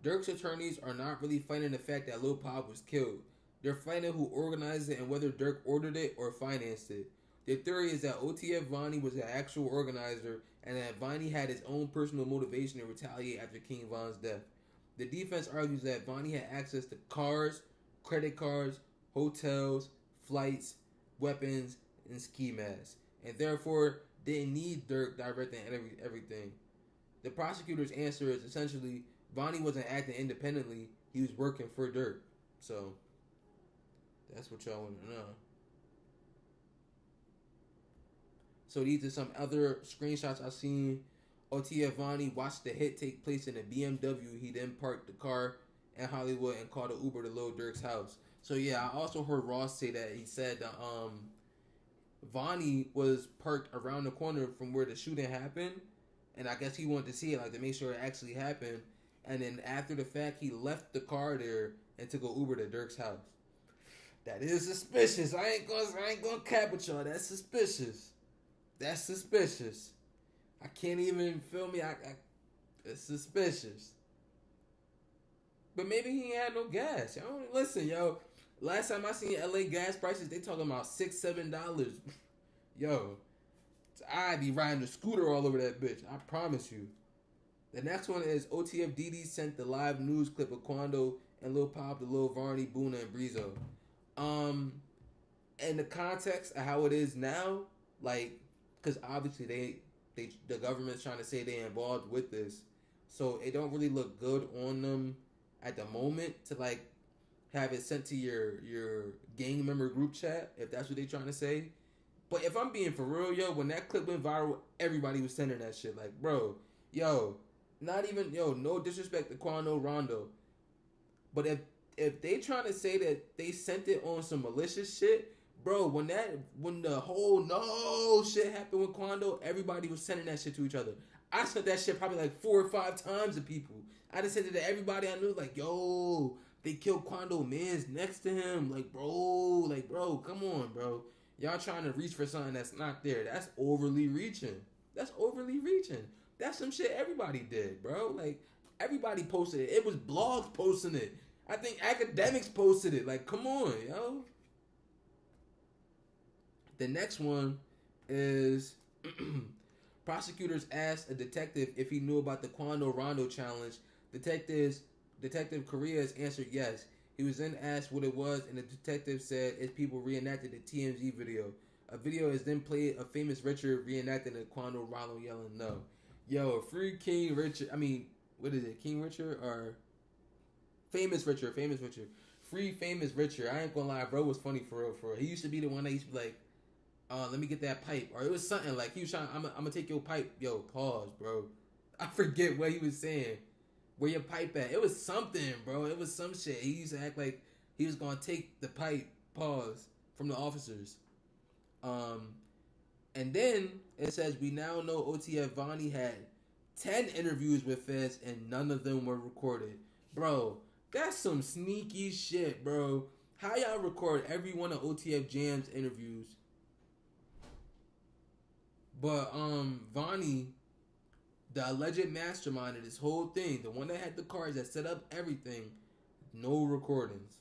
Durk's attorneys are not really fighting the fact that Lil Pop was killed. They're fighting who organized it and whether Durk ordered it or financed it. Their theory is that OTF Vonnie was the actual organizer and that Vonnie had his own personal motivation to retaliate after King Von's death. The defense argues that Vonnie had access to cars, credit cards, hotels, flights, weapons, and ski masks, and therefore didn't need Durk directing everything. The prosecutor's answer is essentially Vonnie wasn't acting independently, he was working for Durk. So that's what y'all want to know. So these are some other screenshots I've seen. OTF Vonnie watched the hit take place in a BMW. He then parked the car in Hollywood and called an Uber to Lil Durk's house. So yeah, I also heard Ross say that he said that Vonnie was parked around the corner from where the shooting happened, and I guess he wanted to see it, like, to make sure it actually happened. And then after the fact, he left the car there and took an Uber to Durk's house. That is suspicious. I ain't gonna cap with y'all. That's suspicious. That's suspicious. I can't even feel me. It's suspicious. But maybe he ain't had no gas. Yo, listen, yo. Last time I seen LA gas prices, they talking about $6-7. Yo, I'd be riding the scooter all over that bitch. I promise you. The next one is OTF DD sent the live news clip of Quando and Lil Pop to Lil Varney, Boona, and Breezo. In the context of how it is now, like, because obviously the government's trying to say they're involved with this, so it don't really look good on them at the moment to, like, have it sent to your gang member group chat, if that's what they're trying to say. But if I'm being for real, yo, when that clip went viral, everybody was sending that shit. Like, bro, yo, not even, yo, no disrespect to Quando Rondo, but if they trying to say that they sent it on some malicious shit, bro, when the whole no shit happened with Quando, everybody was sending that shit to each other. I sent that shit probably like 4 or 5 times to people. I just sent it to everybody I knew, like, yo, they killed Quando, man's next to him. Like, bro, come on, bro. Y'all trying to reach for something that's not there. That's overly reaching. That's some shit everybody did, bro. Like, everybody posted it. It was blogs posting it. I think academics posted it. Like, come on, yo. The next one is prosecutors asked a detective if he knew about the Quando Rondo challenge. Detective Correa's answered yes. He was then asked what it was, and the detective said it's people reenacted the TMZ video. A video is then played of famous Richard reenacting the Quando Rondo yelling no. Yo, free King Richard. I mean, what is it? King Richard or Famous Richard? Famous Richard. Free Famous Richard. I ain't gonna lie, bro was funny for real, for real. He used to be the one that used to be like, let me get that pipe. Or it was something like he was trying, I'm gonna take your pipe. Yo, pause, bro. I forget what he was saying. Where your pipe at? It was something, bro. It was some shit. He used to act like he was gonna take the pipe, pause, from the officers. And then it says we now know OTF Vonnie had 10 interviews with feds and none of them were recorded. Bro, that's some sneaky shit, bro. How y'all record every one of OTF Jam's interviews? But Vonnie, the alleged mastermind of this whole thing, the one that had the cards that set up everything, no recordings.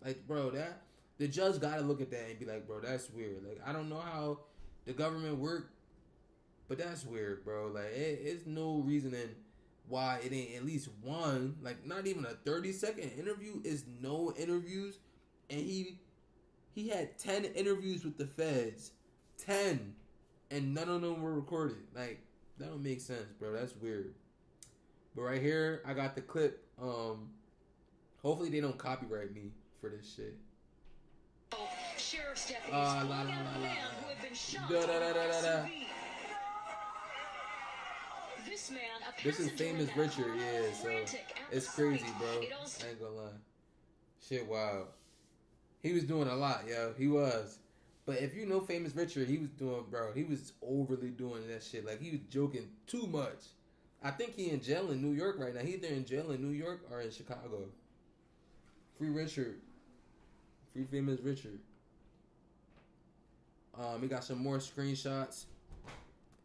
Like, bro, that the judge gotta look at that and be like, bro, that's weird. Like, I don't know how the government work, but that's weird, bro. Like, it's no reasoning why it ain't at least one, like, not even a 30-second interview is no interviews, and he had 10 interviews with the feds, 10, and none of them were recorded. Like, that don't make sense, bro. That's weird. But right here, I got the clip. Hopefully they don't copyright me for this shit. Sheriff's deputies calling out a man who had been shot on SUV. This man, a This is Famous Richard, yeah, so it's crazy, bro. I ain't gonna lie. Shit, wow. He was doing a lot, yo. He was. But if you know Famous Richard, he was doing, bro, he was overly doing that shit. Like, he was joking too much. I think he in jail in New York right now. He either in jail in New York or in Chicago. Free Richard. Free Famous Richard. We got some more screenshots.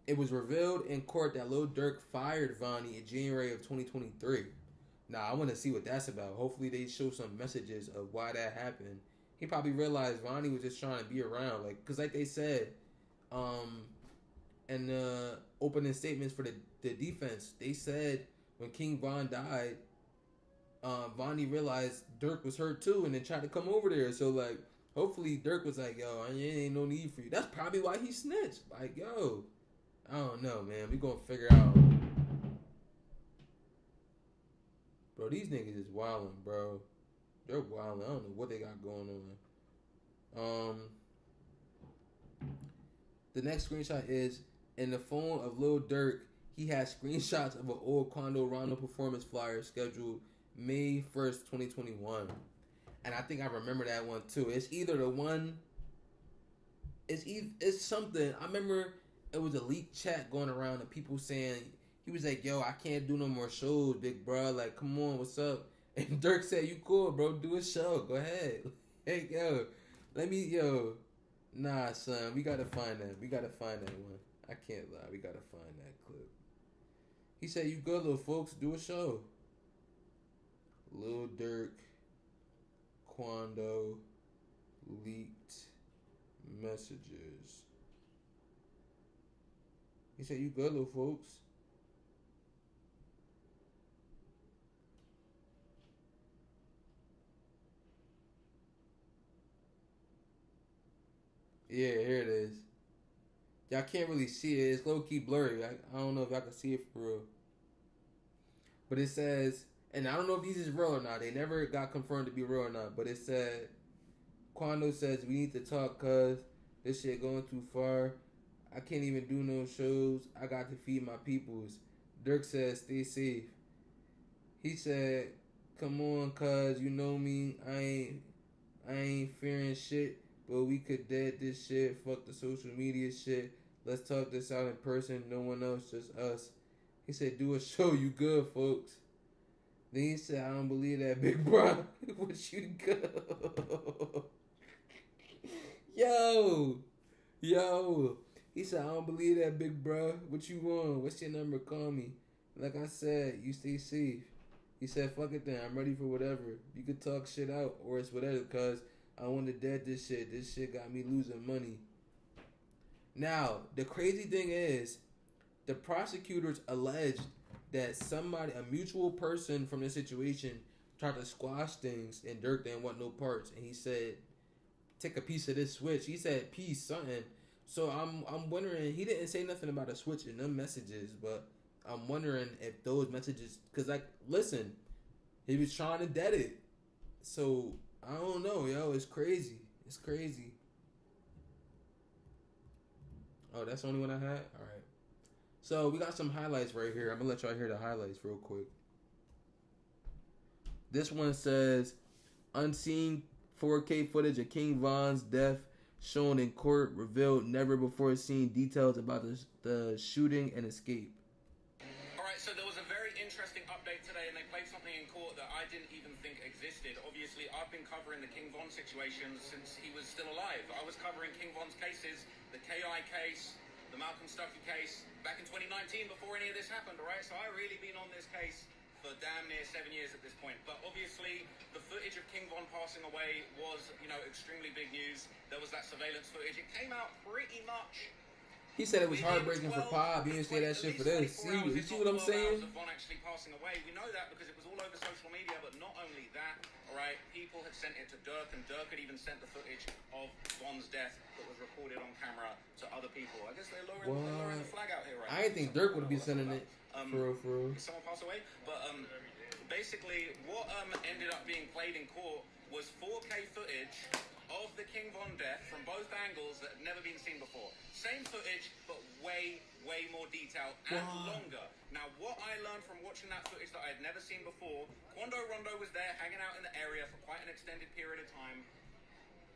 It was revealed in court that Lil Durk fired Vonnie in January of 2023. Now, I want to see what that's about. Hopefully they show some messages of why that happened. He probably realized Vonnie was just trying to be around. Like, because like they said, in the opening statements for the defense, they said when King Von died, Vonnie realized Durk was hurt too and then tried to come over there. So, like, hopefully Durk was like, yo, ain't no need for you. That's probably why he snitched. Like, yo, I don't know, man. We gonna figure out. Bro, these niggas is wildin', bro. They're wildin'. I don't know what they got going on. The next screenshot is in the phone of Lil Durk. He has screenshots of an old Quando Rondo performance flyer scheduled May 1st, 2021. And I think I remember that one too. It's either the one. It's something. I remember it was a leaked chat going around and people saying, he was like, yo, I can't do no more shows, big bro. Like, come on, what's up? And Durk said, you cool, bro. Do a show. Go ahead. Hey, yo. Nah, son. We got to find that. We got to find that one. I can't lie. We got to find that clip. He said, you good, little folks. Do a show. Lil Durk, Quando, leaked messages. He said, you good, little folks. Yeah, here it is. Y'all can't really see it. It's low-key blurry. I don't know if y'all can see it for real. But it says, and I don't know if these is real or not. They never got confirmed to be real or not. But it said, Quando says, we need to talk cuz this shit going too far. I can't even do no shows. I got to feed my peoples. Durk says, stay safe. He said, come on cuz, you know me. I ain't fearing shit. But we could dead this shit. Fuck the social media shit. Let's talk this out in person. No one else, just us. He said, do a show. You good, folks. Then he said, I don't believe that, big bro. What you go? Yo. He said, I don't believe that, big bro. What you want? What's your number? Call me. Like I said, you stay safe. He said, fuck it then. I'm ready for whatever. You could talk shit out or it's whatever because I want to dead this shit. This shit got me losing money. Now, the crazy thing is, the prosecutors alleged that somebody, a mutual person from the situation, tried to squash things and Durk didn't want no parts. And he said, take a piece of this switch. He said, piece, something. So I'm wondering, he didn't say nothing about a switch in them messages, but I'm wondering if those messages, because like, listen, he was trying to dead it, so I don't know, yo. It's crazy. It's crazy. Oh, that's the only one I had. All right. So we got some highlights right here. I'm gonna let y'all hear the highlights real quick. This one says, unseen 4K footage of King Von's death shown in court revealed never before seen details about the shooting and escape. Alright, so there was a very interesting update today, and they played something in court that I didn't even think existed. Obviously, I've been covering the King Von situation since he was still alive. I was covering King Von's cases, the KI case, the Malcolm Stuckey case, back in 2019 before any of this happened, alright? So I've really been on this case for damn near 7 years at this point. But obviously, the footage of King Von passing away was, extremely big news. There was that surveillance footage. It came out pretty much. He said it was heartbreaking for Pop. He didn't say that shit for this. See what I'm saying? Of Von actually passing away. We know that because it was all over social media. But not only that, all right, people had sent it to Durk, and Durk had even sent the footage of Von's death that was recorded on camera to other people. I guess they're lowering the flag out here, right? I didn't think Durk would be sending it. For real. Did someone pass away? But basically, what ended up being played in court was 4K footage of the King Von death from both angles that had never been seen before. Same footage, but way more detailed and longer. Now, what I learned from watching that footage that I had never seen before, Quando Rondo was there hanging out in the area for quite an extended period of time.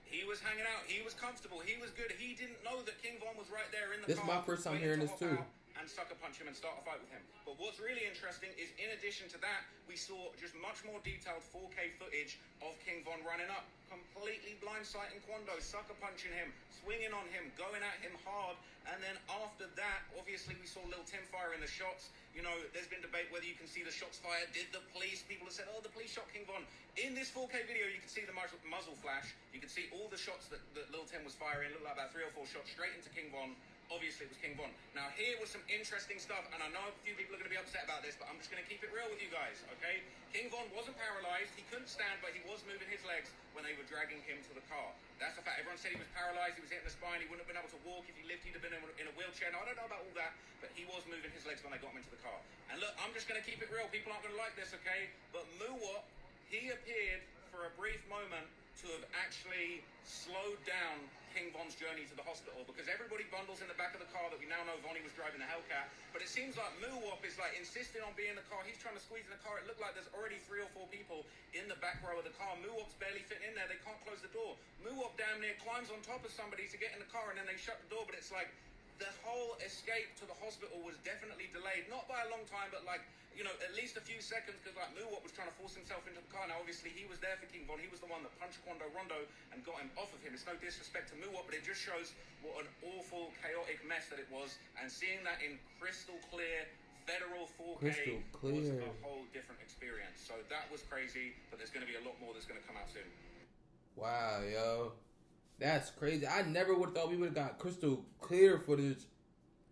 He was hanging out. He was comfortable. He was good. He didn't know that King Von was right there in the car. This is my first time hearing this too. And sucker punch him and start a fight with him. But what's really interesting is, in addition to that, we saw just much more detailed 4K footage of King Von running up, completely blindsiding Quando, sucker punching him, swinging on him, going at him hard. And then after that, obviously we saw Lil Tim firing the shots. There's been debate whether you can see the shots fired. Did the police? People have said, oh, the police shot King Von. In this 4K video, you can see the muzzle flash. You can see all the shots that Lil Tim was firing. Looked like about 3 or 4 shots straight into King Von. Obviously, it was King Von. Now, here was some interesting stuff, and I know a few people are going to be upset about this, but I'm just going to keep it real with you guys, okay? King Von wasn't paralyzed. He couldn't stand, but he was moving his legs when they were dragging him to the car. That's a fact. Everyone said he was paralyzed. He was hitting the spine. He wouldn't have been able to walk. If he lived, he'd have been in a wheelchair. Now, I don't know about all that, but he was moving his legs when they got him into the car. And look, I'm just going to keep it real. People aren't going to like this, okay? But Muwop, he appeared for a brief moment to have actually slowed down King Von's journey to the hospital, because everybody bundles in the back of the car that we now know Vonnie was driving the Hellcat. But it seems like Muwop is like insisting on being in the car. He's trying to squeeze in the car. It looked like there's already 3 or 4 people in the back row of the car. Muwop's barely fitting in there. They can't close the door. Muwop damn near climbs on top of somebody to get in the car, and then they shut the door. But it's like the whole escape to the hospital was definitely delayed, not by a long time, but like, at least a few seconds, because like Muwop was trying to force himself into the car. Now, obviously, he was there for King Von. He was the one that punched Quando Rondo and got him off of him. It's no disrespect to Muwop, but it just shows what an awful, chaotic mess that it was. And seeing that in crystal clear federal 4K was a whole different experience. So that was crazy, but there's going to be a lot more that's going to come out soon. Wow, yo. That's crazy. I never would have thought we would have got crystal clear footage.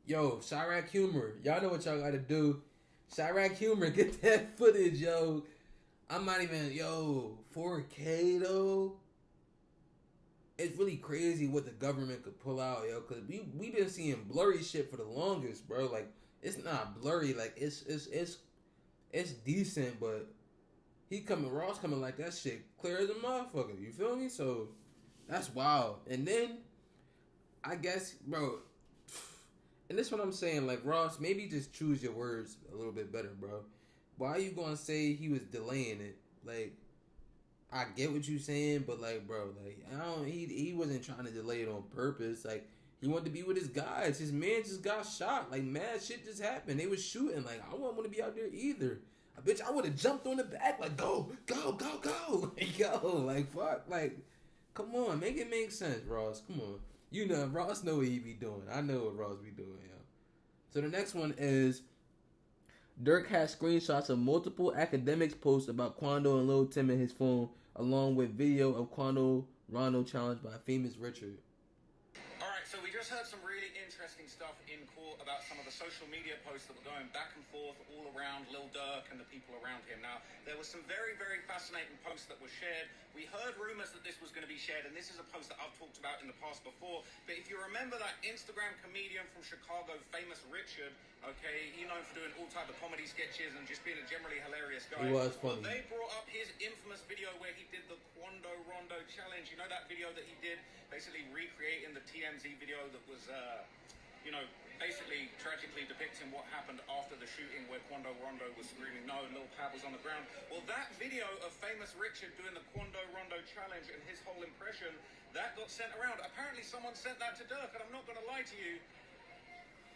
Yo, Chirac Humor. Y'all know what y'all got to do. Chirac Humor, get that footage, yo. I'm not even, 4K, though. It's really crazy what the government could pull out, yo. Because we been seeing blurry shit for the longest, bro. Like, it's not blurry. Like, it's decent, but Ross coming like that shit clear as a motherfucker. You feel me? So, that's wild. And then, I guess, bro, and this is what I'm saying, like, Ross, maybe just choose your words a little bit better, bro. Why are you gonna say he was delaying it? Like, I get what you're saying, but like, bro, like, he wasn't trying to delay it on purpose. Like, he wanted to be with his guys. His man just got shot. Like, mad shit just happened. They was shooting. Like, I wouldn't want to be out there either. I would have jumped on the back, like, go. Yo, like, fuck, like, come on, make it make sense, Ross. Come on. Ross know what he be doing. I know what Ross be doing, yo. So the next one is, Durk has screenshots of multiple academics posts about Quando and Lil Tim in his phone, along with video of Quando Rondo challenged by famous Richard. Alright, so we just heard some really interesting stuff in court about some of the social media posts that were going back and forth all around Lil Durk and the people around him. Now, there was some very, very fascinating posts that were shared. We heard rumors that this was going to be shared, and this is a post that I've talked about in the past before. But if you remember that Instagram comedian from Chicago, Famous Richard, okay, he's known for doing all type of comedy sketches and just being a generally hilarious guy. He was funny. Well, they brought up his infamous video where he did the Quando Rondo challenge. You know that video that he did, basically recreating the TMZ video that was, basically tragically depicting what happened after the shooting where Quando Rondo was screaming no and Lil Pab was on the ground. Well, that video of Famous Richard doing the Quando Rondo challenge and his whole impression, that got sent around. Apparently someone sent that to Durk, and I'm not going to lie to you,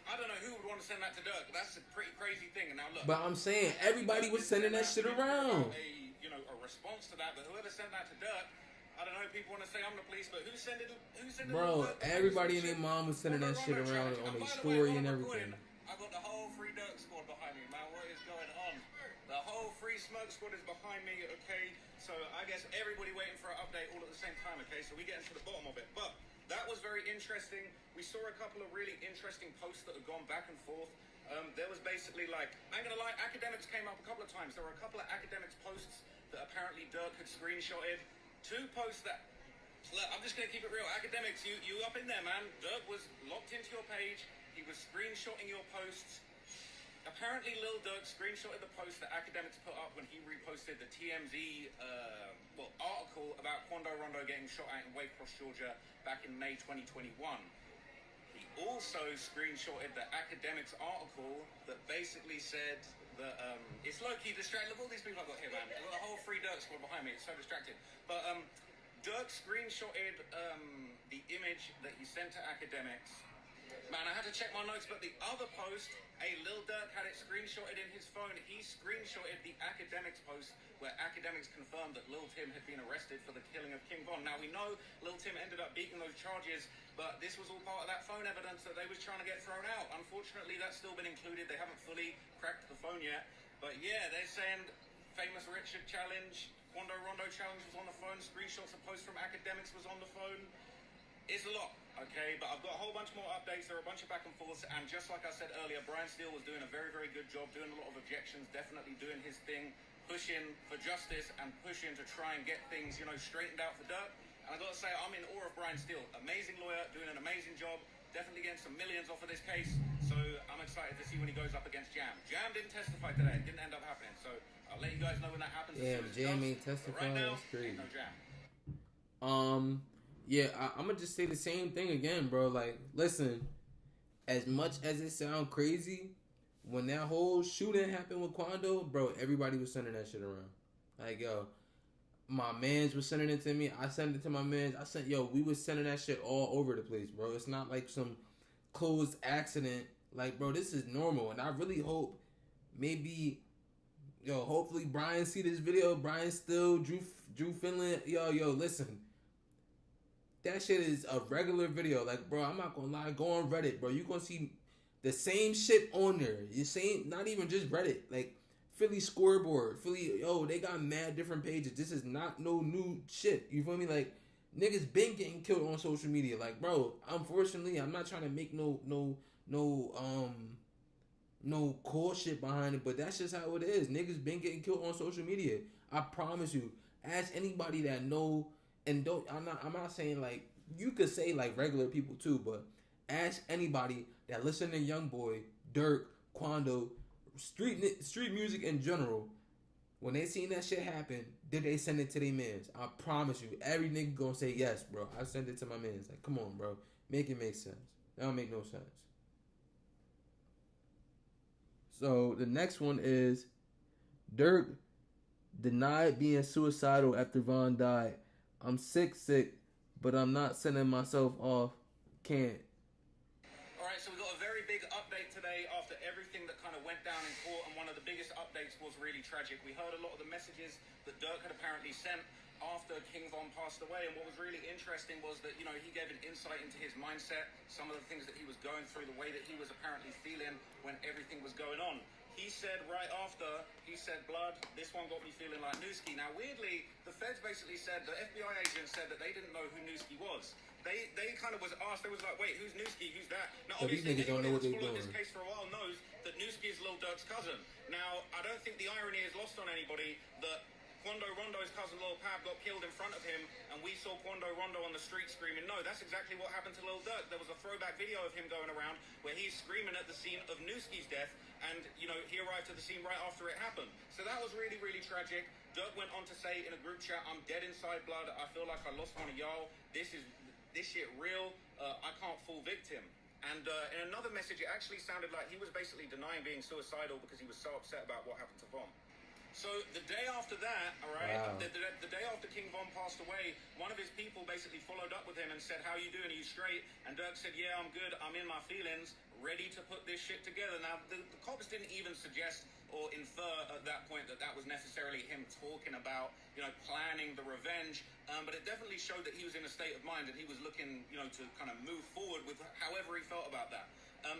I don't know who would want to send that to Durk. That's a pretty crazy thing. And now look, But I'm saying everybody was sending that shit around. A response to that, but whoever sent that to Durk, I don't know, people want to say I'm the police, but who sent it? Bro, everybody and their mom was sending that shit around on their story and everything. I got the whole Free Durk squad behind me, man. What is going on? The whole Free Smoke squad is behind me, okay? So I guess everybody waiting for an update all at the same time, okay? So we get into the bottom of it. But that was very interesting. We saw a couple of really interesting posts that have gone back and forth. There was basically like, I ain't gonna lie, academics came up a couple of times. There were a couple of academics posts that apparently Durk had screenshotted. Two posts that, look, I'm just going to keep it real. Academics, you up in there, man. Durk was locked into your page. He was screenshotting your posts. Apparently, Lil Durk screenshotted the post that academics put up when he reposted the TMZ article about Quando Rondo getting shot at in Waycross, Georgia, back in May 2021. He also screenshotted the academics article that basically said that it's low-key distracting. Look, all these people I've got here, man. I've got the whole Free Durk squad behind me. It's so distracting. But Durk screenshotted the image that he sent to academics. Man, I had to check my notes, but the other post, Lil Durk had it screenshotted in his phone. He screenshotted the academics post where academics confirmed that Lil Tim had been arrested for the killing of King Von. Now, we know Lil Tim ended up beating those charges, but this was all part of that phone evidence that they was trying to get thrown out. Unfortunately, that's still been included. They haven't fully cracked the phone yet. But yeah, they're saying Famous Richard challenge, Quando Rondo challenge was on the phone, screenshots of posts from academics was on the phone. It's a lot, okay? But I've got a whole bunch more updates. There are a bunch of back and forths. And just like I said earlier, Brian Steele was doing a very, very good job, doing a lot of objections, definitely doing his thing, pushing for justice and pushing to try and get things, straightened out for Durk. And I got to say, I'm in awe of Brian Steele. Amazing lawyer, doing an amazing job. Definitely getting some millions off of this case. So I'm excited to see when he goes up against Jam. Jam didn't testify today. It didn't end up happening. So I'll let you guys know when that happens. Yeah, Jam ain't testifying. Right now, That's crazy. no Jam. Yeah, I'm gonna just say the same thing again, bro. Like, listen, as much as it sound crazy, when that whole shooting happened with Quando, bro, everybody was sending that shit around. Like, yo, my mans was sending it to me. I sent it to my mans. We was sending that shit all over the place, bro. It's not like some closed accident. Like, bro, this is normal. And I really hope hopefully Brian see this video. Brian Steele, Drew Finland. Yo, listen. That shit is a regular video. Like, bro, I'm not gonna lie. Go on Reddit, bro. You gonna see the same shit on there. Not even just Reddit. Like, Philly Scoreboard. They got mad different pages. This is not no new shit. You feel me? Like, niggas been getting killed on social media. Like, bro, unfortunately, I'm not trying to make no cool shit behind it, but that's just how it is. Niggas been getting killed on social media. I promise you. Ask anybody that know. And I'm not saying like, you could say like regular people too, but ask anybody that listen to Youngboy, Durk, Quando, street music in general. When they seen that shit happen, did they send it to their mans? I promise you, every nigga gonna say yes, bro. I sent it to my mans. Like, come on, bro, make it make sense. That don't make no sense. So the next one is Durk denied being suicidal after Von died. I'm sick, but I'm not sending myself off. Can't. Alright, so we got a very big update today after everything that kind of went down in court, and one of the biggest updates was really tragic. We heard a lot of the messages that Durk had apparently sent after King Von passed away, and what was really interesting was that, he gave an insight into his mindset, some of the things that he was going through, the way that he was apparently feeling when everything was going on. he said right after, he said, blood, this one got me feeling like Newski. Now, weirdly, the feds basically said, the FBI agent said that they didn't know who Newski was. They kind of was asked, they was like, wait, who's Newski? Who's that? Now, So these obviously, niggas don't know anybody what that's they're followed this doing. case for a while knows that Newski is Lil Durk's cousin. Now, I don't think the irony is lost on anybody that Quando Rondo's cousin Lil Pab got killed in front of him, and we saw Quando Rondo on the street screaming. No, that's exactly what happened to Lil Durk. There was a throwback video of him going around where he's screaming at the scene of Newski's death, and, you know, he arrived to the scene right after it happened. So that was really, really tragic. Durk went on to say in a group chat, I'm dead inside, blood. I feel like I lost one of y'all. This shit real. I can't fall victim. And in another message, it actually sounded like he was basically denying being suicidal because he was so upset about what happened to Von. So the day after that, all right, Wow. the day after King Von passed away, one of his people basically followed up with him and said, how you doing? Are you straight? And Durk said, yeah, I'm good. I'm in my feelings, ready to put this shit together. Now, the cops didn't even suggest or infer at that point that that was necessarily him talking about, you know, planning the revenge. But it definitely showed that he was in a state of mind and he was looking, you know, to kind of move forward with however he felt about that.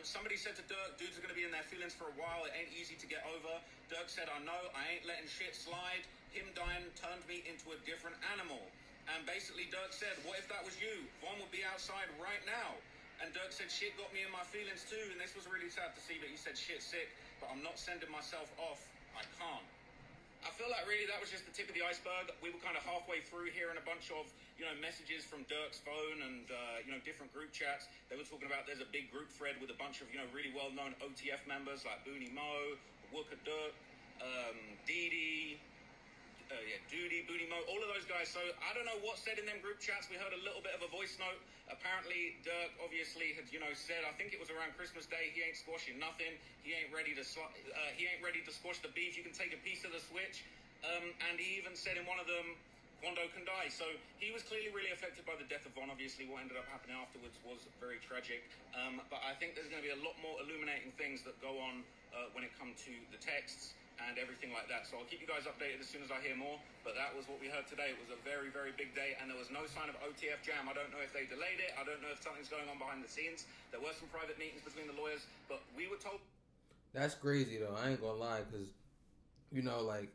Somebody said to Durk, dudes are going to be in their feelings for a while. It ain't easy to get over. Durk said, I know, I ain't letting shit slide. Him dying turned me into a different animal. And basically Durk said, what if that was you? Von would be outside right now. And Durk said, shit got me in my feelings too. And this was really sad to see that he said, shit sick, but I'm not sending myself off. I can't. I feel like really that was just the tip of the iceberg. We were kind of halfway through hearing a bunch of, you know, messages from Durk's phone and, you know, different group chats. They were talking about there's a big group thread with a bunch of, you know, really well-known OTF members like Booney Mo, Wooka Durk, Didi, Doody, Booney Mo, all of those guys. So I don't know what's said in them group chats. We heard a little bit of a voice note. Apparently, Durk obviously had, you know, said, I think it was around Christmas Day, he ain't squashing nothing. He ain't ready to squash the beef. You can take a piece of the switch. And he even said in one of them, Quando can die. So he was clearly really affected by the death of Von. Obviously, what ended up happening afterwards was very tragic. But I think there's going to be a lot more illuminating things that go on when it comes to the texts and everything like that. So I'll keep you guys updated as soon as I hear more. But that was what we heard today. It was a very, very big day, and there was no sign of OTF jam. I don't know if they delayed it. I don't know if something's going on behind the scenes. There were some private meetings between the lawyers, but we were told... That's crazy, though. I ain't gonna lie, because, you know, like,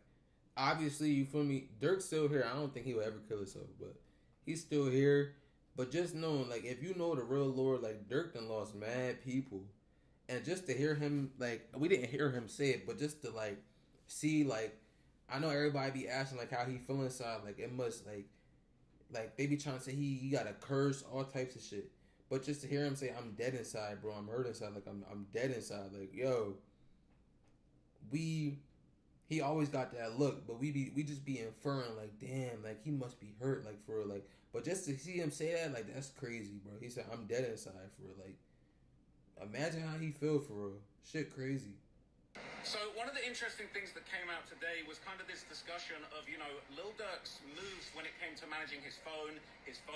obviously, you feel me? Durk's still here. I don't think he will ever kill himself, but he's still here. But just knowing, like, if you know the real lore, like, Durk done lost mad people. And just to hear him, like, we didn't hear him say it, but just to, like, see, like, I know everybody be asking, like, how he feel inside. Like, it must, like they be trying to say he got a curse, all types of shit. But just to hear him say, I'm dead inside, bro. I'm hurt inside. Like, I'm dead inside. Like, yo, he always got that look, but we just be inferring, like, damn, like, he must be hurt, like, for real. Like, but just to see him say that, like, that's crazy, bro. He said, I'm dead inside, for real. Like, imagine how he feel, for real. Shit crazy. So one of the interesting things that came out today was kind of this discussion of, you know, Lil Durk's moves when it came to managing his phone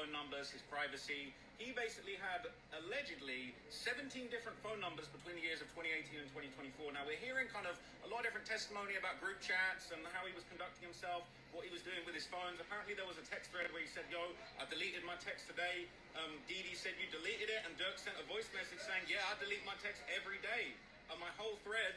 numbers, his privacy. He basically had, allegedly, 17 different phone numbers between the years of 2018 and 2024. Now, we're hearing kind of a lot of different testimony about group chats and how he was conducting himself, what he was doing with his phones. Apparently, there was a text thread where he said, yo, I deleted my text today. Didi said you deleted it, and Durk sent a voice message saying, yeah, I delete my text every day. My whole thread...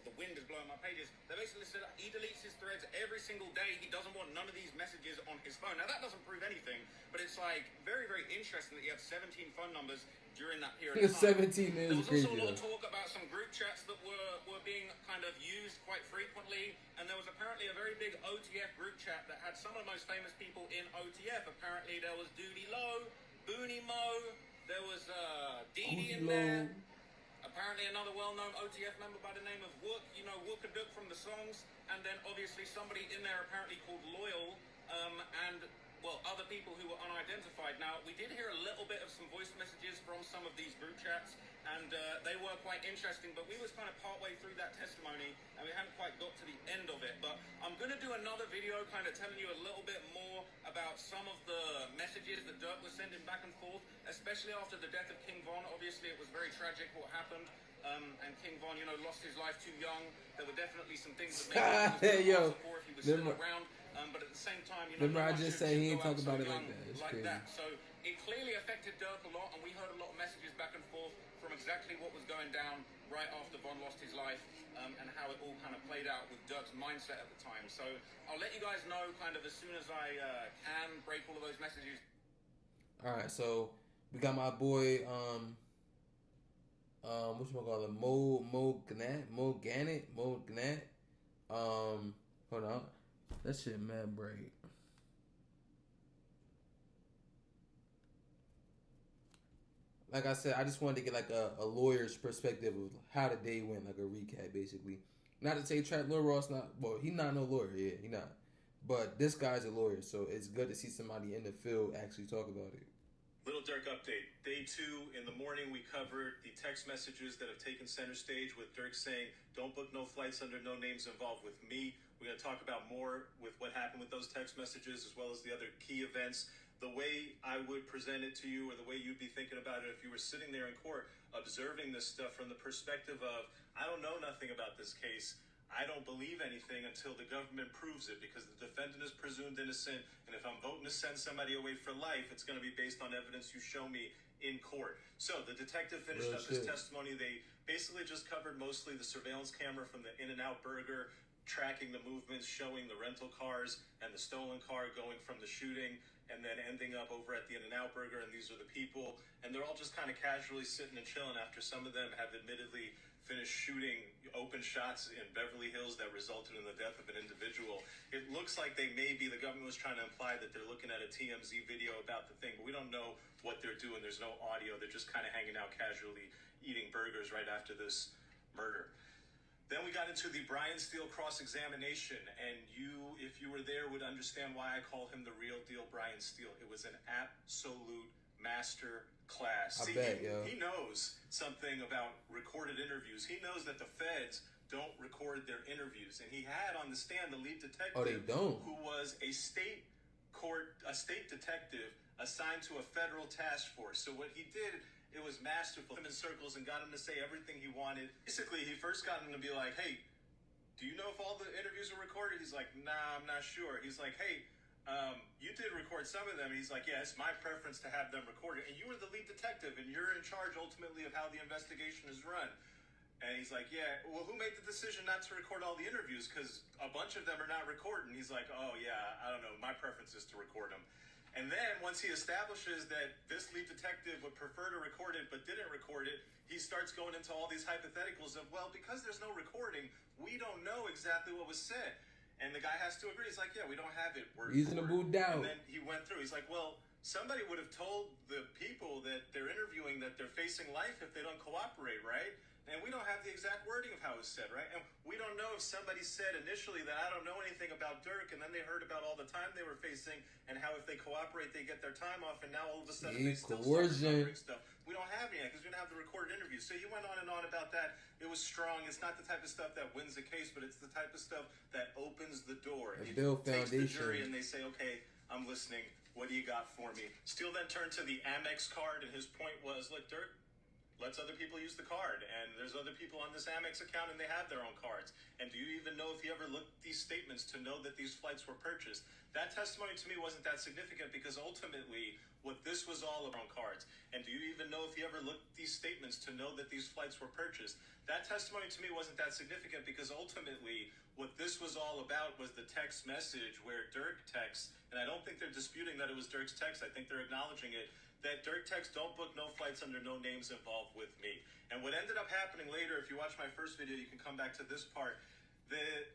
the wind is blowing my pages. They basically said he deletes his threads every single day. He doesn't want none of these messages on his phone. Now, that doesn't prove anything, but it's, like, very, very interesting that he had 17 phone numbers during that period of time. 17 is There was crazy. also a lot of talk about some group chats that were being kind of used quite frequently, and there was apparently a very big OTF group chat that had some of the most famous people in OTF. Apparently, there was Doody Low, Booney Mo, there was Didi in there. Apparently another well-known OTF member by the name of Wook, you know, Wooka Durk from the songs, and then obviously somebody in there apparently called Loyal, and, well, other people who were unidentified. Now, we did hear a little bit of some voice messages from some of these group chats, and they were quite interesting, but we was kind of partway through that testimony, and we hadn't quite got to the end of it. But I'm going to do another video kind of telling you a little bit more about some of the messages that Durk was sending back and forth, especially after the death of King Von. Obviously, it was very tragic what happened, and King Von, you know, lost his life too young. There were definitely some things that maybe he was Yo, for if he was still around. But at the same time, you know, Remember, I just said he ain't talk talk about it like that. It's crazy. So it clearly affected Durk a lot, and we heard a lot of messages back and forth from exactly what was going down right after Von lost his life, and how it all kind of played out with Durk's mindset at the time. So I'll let you guys know kind of as soon as I can break all of those messages. All right, so we got my boy, what you call it, Mo Gannett. Hold on, that shit mad bright. Like I said, I just wanted to get like a lawyer's perspective of how the day went, like a recap, basically. Not to say Trap Lil Ross not, well, he not no lawyer, yeah, he not. But this guy's a lawyer, so it's good to see somebody in the field actually talk about it. Little Durk update. Day 2 in the morning, we covered the text messages that have taken center stage with Durk saying, "Don't book no flights under no names involved with me." We're going to talk about more with what happened with those text messages as well as the other key events. The way I would present it to you, or the way you'd be thinking about it if you were sitting there in court observing this stuff from the perspective of, I don't know nothing about this case. I don't believe anything until the government proves it, because the defendant is presumed innocent, and if I'm voting to send somebody away for life, it's going to be based on evidence you show me in court. So the detective finished up his testimony. They basically just covered mostly the surveillance camera from the In-N-Out Burger, tracking the movements, showing the rental cars and the stolen car going from the shooting and then ending up over at the In-N-Out Burger, and these are the people. And they're all just kind of casually sitting and chilling after some of them have admittedly finished shooting open shots in Beverly Hills that resulted in the death of an individual. It looks like they may be, the government was trying to imply that they're looking at a TMZ video about the thing, but we don't know what they're doing. There's no audio. They're just kind of hanging out casually, eating burgers right after this murder. Then we got into the Brian Steele cross-examination, and you, if you were there, would understand why I call him the real deal Brian Steele. It was an absolute master class. He knows something about recorded interviews. He knows that the feds don't record their interviews, and he had on the stand the lead detective who was a state detective assigned to a federal task force. So what he did, it was masterful. Him in circles and got him to say everything he wanted. Basically, he first got him to be like, "Hey, do you know if all the interviews are recorded?" He's like, "Nah, I'm not sure." He's like, "Hey, you did record some of them." He's like, "Yeah, it's my preference to have them recorded. And you were the lead detective, and you're in charge ultimately of how the investigation is run." And he's like, "Yeah, well, who made the decision not to record all the interviews? Because a bunch of them are not recorded." And he's like, "Oh, yeah, I don't know. My preference is to record them." And then once he establishes that this lead detective would prefer to record it but didn't record it, he starts going into all these hypotheticals of, well, because there's no recording, we don't know exactly what was said. And the guy has to agree. He's like, "Yeah, we don't have it word reasonable for word." doubt. And then he went through. He's like, "Well, somebody would have told the people that they're interviewing that they're facing life if they don't cooperate, right? And we don't have the exact wording of how it was said, right? And we don't know if somebody said initially that I don't know anything about Durk, and then they heard about all the time they were facing and how if they cooperate, they get their time off, and now all of a sudden they still start recovering stuff. We don't have any because we don't have the recorded interviews." So he went on and on about that. It was strong. It's not the type of stuff that wins the case, but it's the type of stuff that opens the door. It takes the jury and they say, "Okay, I'm listening. What do you got for me?" Steele then turned to the Amex card, and his point was, "Look, Durk lets other people use the card, and there's other people on this Amex account, and they have their own cards. And do you even know if he ever looked at these statements to know that these flights were purchased?" That testimony to me wasn't that significant because ultimately what this was all about cards. "And do you even know if he ever looked at these statements to know that these flights were purchased?" That testimony to me wasn't that significant because ultimately what this was all about was the text message where Durk texts, and I don't think they're disputing that it was Durk's text. I think they're acknowledging it, that Durk text, "Don't book no flights under no names involved with me." And what ended up happening later, if you watch my first video, you can come back to this part. The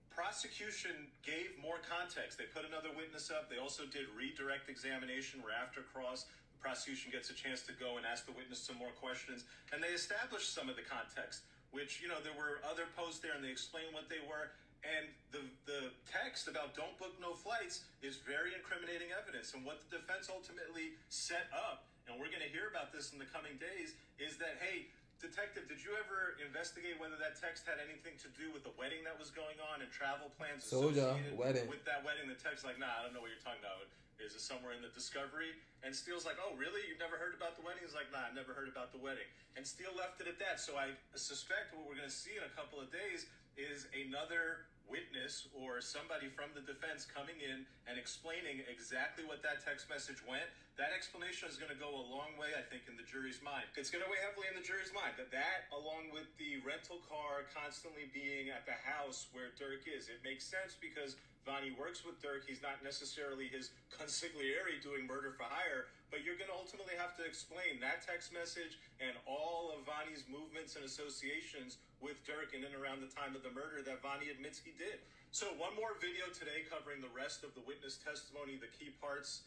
prosecution gave more context. They put another witness up. They also did redirect examination where after cross, the prosecution gets a chance to go and ask the witness some more questions. And they established some of the context, which, you know, there were other posts there and they explained what they were. And the text about "don't book no flights" is very incriminating evidence. And what the defense ultimately set up, and we're going to hear about this in the coming days, is that, "Hey, detective, did you ever investigate whether that text had anything to do with the wedding that was going on and travel plans associated with that wedding?" The text like, "Nah, I don't know what you're talking about. Is it somewhere in the discovery?" And Steele's like, "Oh, really? You've never heard about the wedding?" He's like, "Nah, I never heard about the wedding." And Steele left it at that. So I suspect what we're going to see in a couple of days is another witness or somebody from the defense coming in and explaining exactly what that text message went, that explanation is going to go a long way, I think, in the jury's mind. It's going to weigh heavily in the jury's mind. That along with the rental car constantly being at the house where Durk is, it makes sense because Vonnie works with Durk. He's not necessarily his consigliere doing murder for hire, but you're going to ultimately have to explain that text message and all of Vonnie's movements and associations with Durk in and around the time of the murder that Vonnie admits he did. So one more video today covering the rest of the witness testimony, the key parts.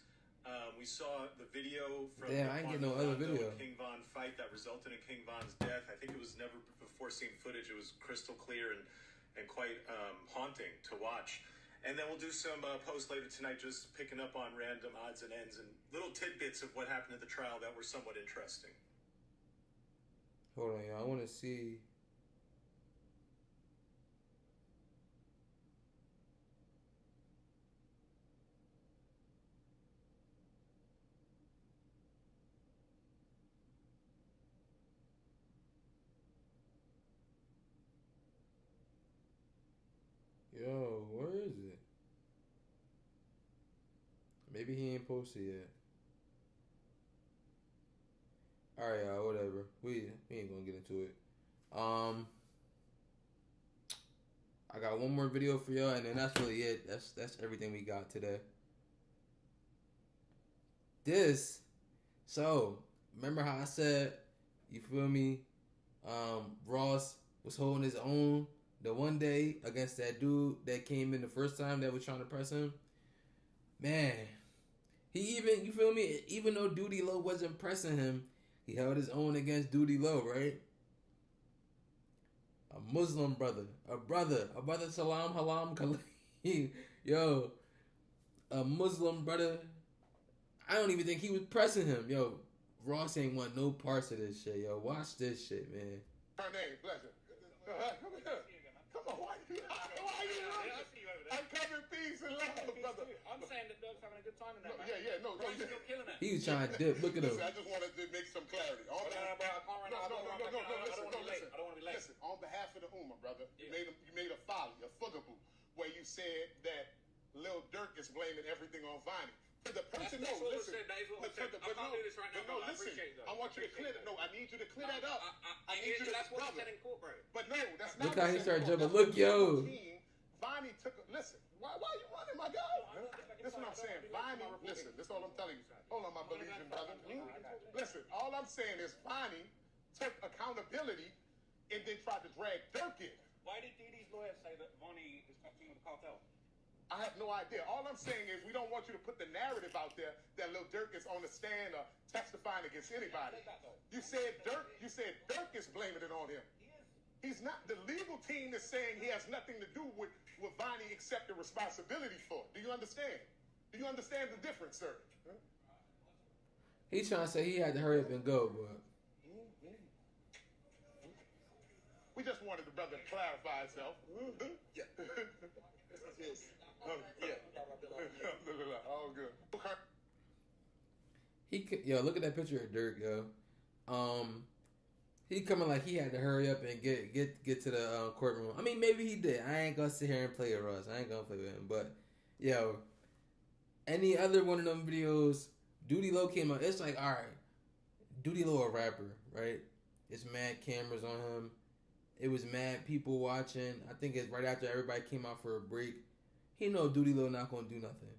We saw the video from the I ain't get no other video. King Von fight that resulted in King Von's death. I think it was never before seen footage. It was crystal clear and quite haunting to watch. And then we'll do some posts later tonight, just picking up on random odds and ends and little tidbits of what happened at the trial that were somewhat interesting. Hold on, y'all. I want to see. Yo, where is it? Maybe he ain't posted yet. Alright, y'all, whatever. We ain't gonna get into it. I got one more video for y'all, and then that's really it. That's everything we got today. So remember how I said, you feel me? Ross was holding his own the one day against that dude that came in the first time that was trying to press him. Man, he even, you feel me? Even though Duty Low wasn't pressing him, he held his own against Duty Low, right? A Muslim brother, a brother Salam Halam Khalid. Yo, a Muslim brother. I don't even think he was pressing him. Yo, Ross ain't want no parts of this shit. Yo, watch this shit, man. Her name, pleasure. Come here. Come on, why you I'm coming peace and love, brother. I'm saying that Durk's having a good time in that, man. No. He's still killing it. He was trying to dip. Look at him. Listen, I just wanted to make some clarity. No, listen. I don't want to be late. Listen, on behalf of the Ummah, brother, you made a folly, a fugaboo, where you said that Lil Durk is blaming everything on Vonnie. The person, that's what was said. That is what was said. I can't do this right now, but I listen, appreciate that. I want you to clear that. No, I need you to clear that up. I need you to. That's what he said in court, bro. But no, that's not. Look how he started jumping. Look, yo. Vonnie took. Listen, why are you running, my guy? This is what I'm saying. Vonnie, listen. This is all I'm telling you. Hold on, my Belizean brother. Listen, all I'm saying is Vonnie took accountability and then tried to drag Durk in. Why did DD's lawyer say that Vonnie is touching with the cartel? I have no idea. All I'm saying is we don't want you to put the narrative out there that Lil Durk is on the stand or testifying against anybody. You said Durk is blaming it on him. He's not. The legal team is saying he has nothing to do with what Vonnie accepted responsibility for. Do you understand? Do you understand the difference, sir? He's trying to say he had to hurry up and go, but we just wanted the brother to clarify himself. Yeah. Yes. All good. Yo, look at that picture of Durk, yo. He coming like he had to hurry up and get to the courtroom. I mean, maybe he did. I ain't gonna sit here and play with Russ. I ain't gonna play with him. But yo, any other one of them videos, Duty Low came out. It's like, all right, Duty Low a rapper, right? It's mad cameras on him. It was mad people watching. I think it's right after everybody came out for a break. He know Duty Low not gonna do nothing.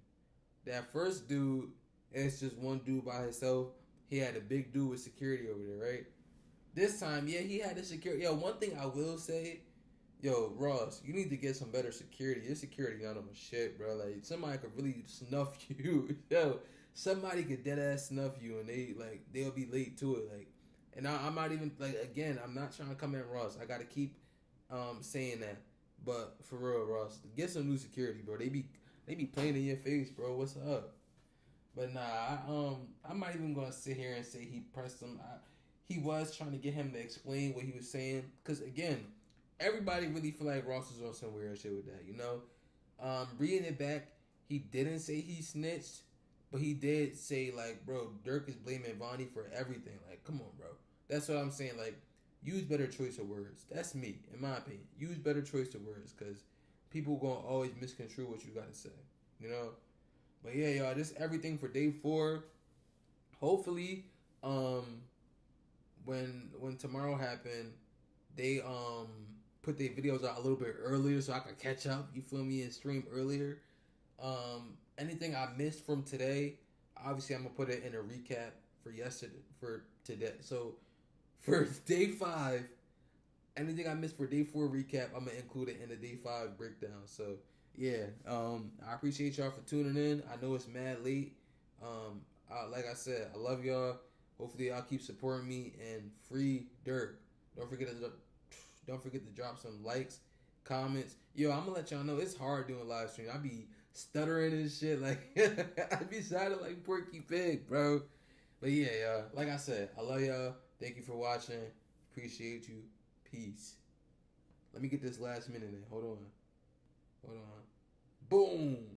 That first dude, it's just one dude by himself. He had a big dude with security over there, right? This time, yeah, he had the security. Yo, one thing I will say, yo, Ross, you need to get some better security. Your security on them shit, bro. Like, somebody could really snuff you. Yo, somebody could dead ass snuff you, and they'll be late to it. Like, and I'm not even, like, again, I'm not trying to come at Ross. I gotta keep saying that. But for real, Ross, get some new security, bro. They be playing in your face, bro. What's up? But nah, I'm not even gonna sit here and say he pressed him. He was trying to get him to explain what he was saying, because again, everybody really feel like Ross was on some weird shit with that, you know. Reading it back, he didn't say he snitched, but he did say, like, bro, Durk is blaming Vonnie for everything. Like, come on, bro. That's what I'm saying. Like, use better choice of words. That's me, in my opinion. Use better choice of words, because people gonna always misconstrue what you gotta say, you know. But yeah, y'all, this is everything for day 4. Hopefully, when tomorrow happen, they put their videos out a little bit earlier so I can catch up. You feel me? And stream earlier. Anything I missed from today, obviously I'm gonna put it in a recap for today. So for day 5, anything I missed for day 4 recap, I'm gonna include it in the day 5 breakdown. So yeah, I appreciate y'all for tuning in. I know it's mad late. Like I said, I love y'all. Hopefully y'all keep supporting me, and free Durk. Don't forget to drop some likes, comments. Yo, I'm gonna let y'all know it's hard doing live stream. I be stuttering and shit, like I be sounding like Porky Pig, bro. But yeah, y'all. Like I said, I love y'all. Thank you for watching. Appreciate you. Peace. Let me get this last minute in. Hold on. Boom.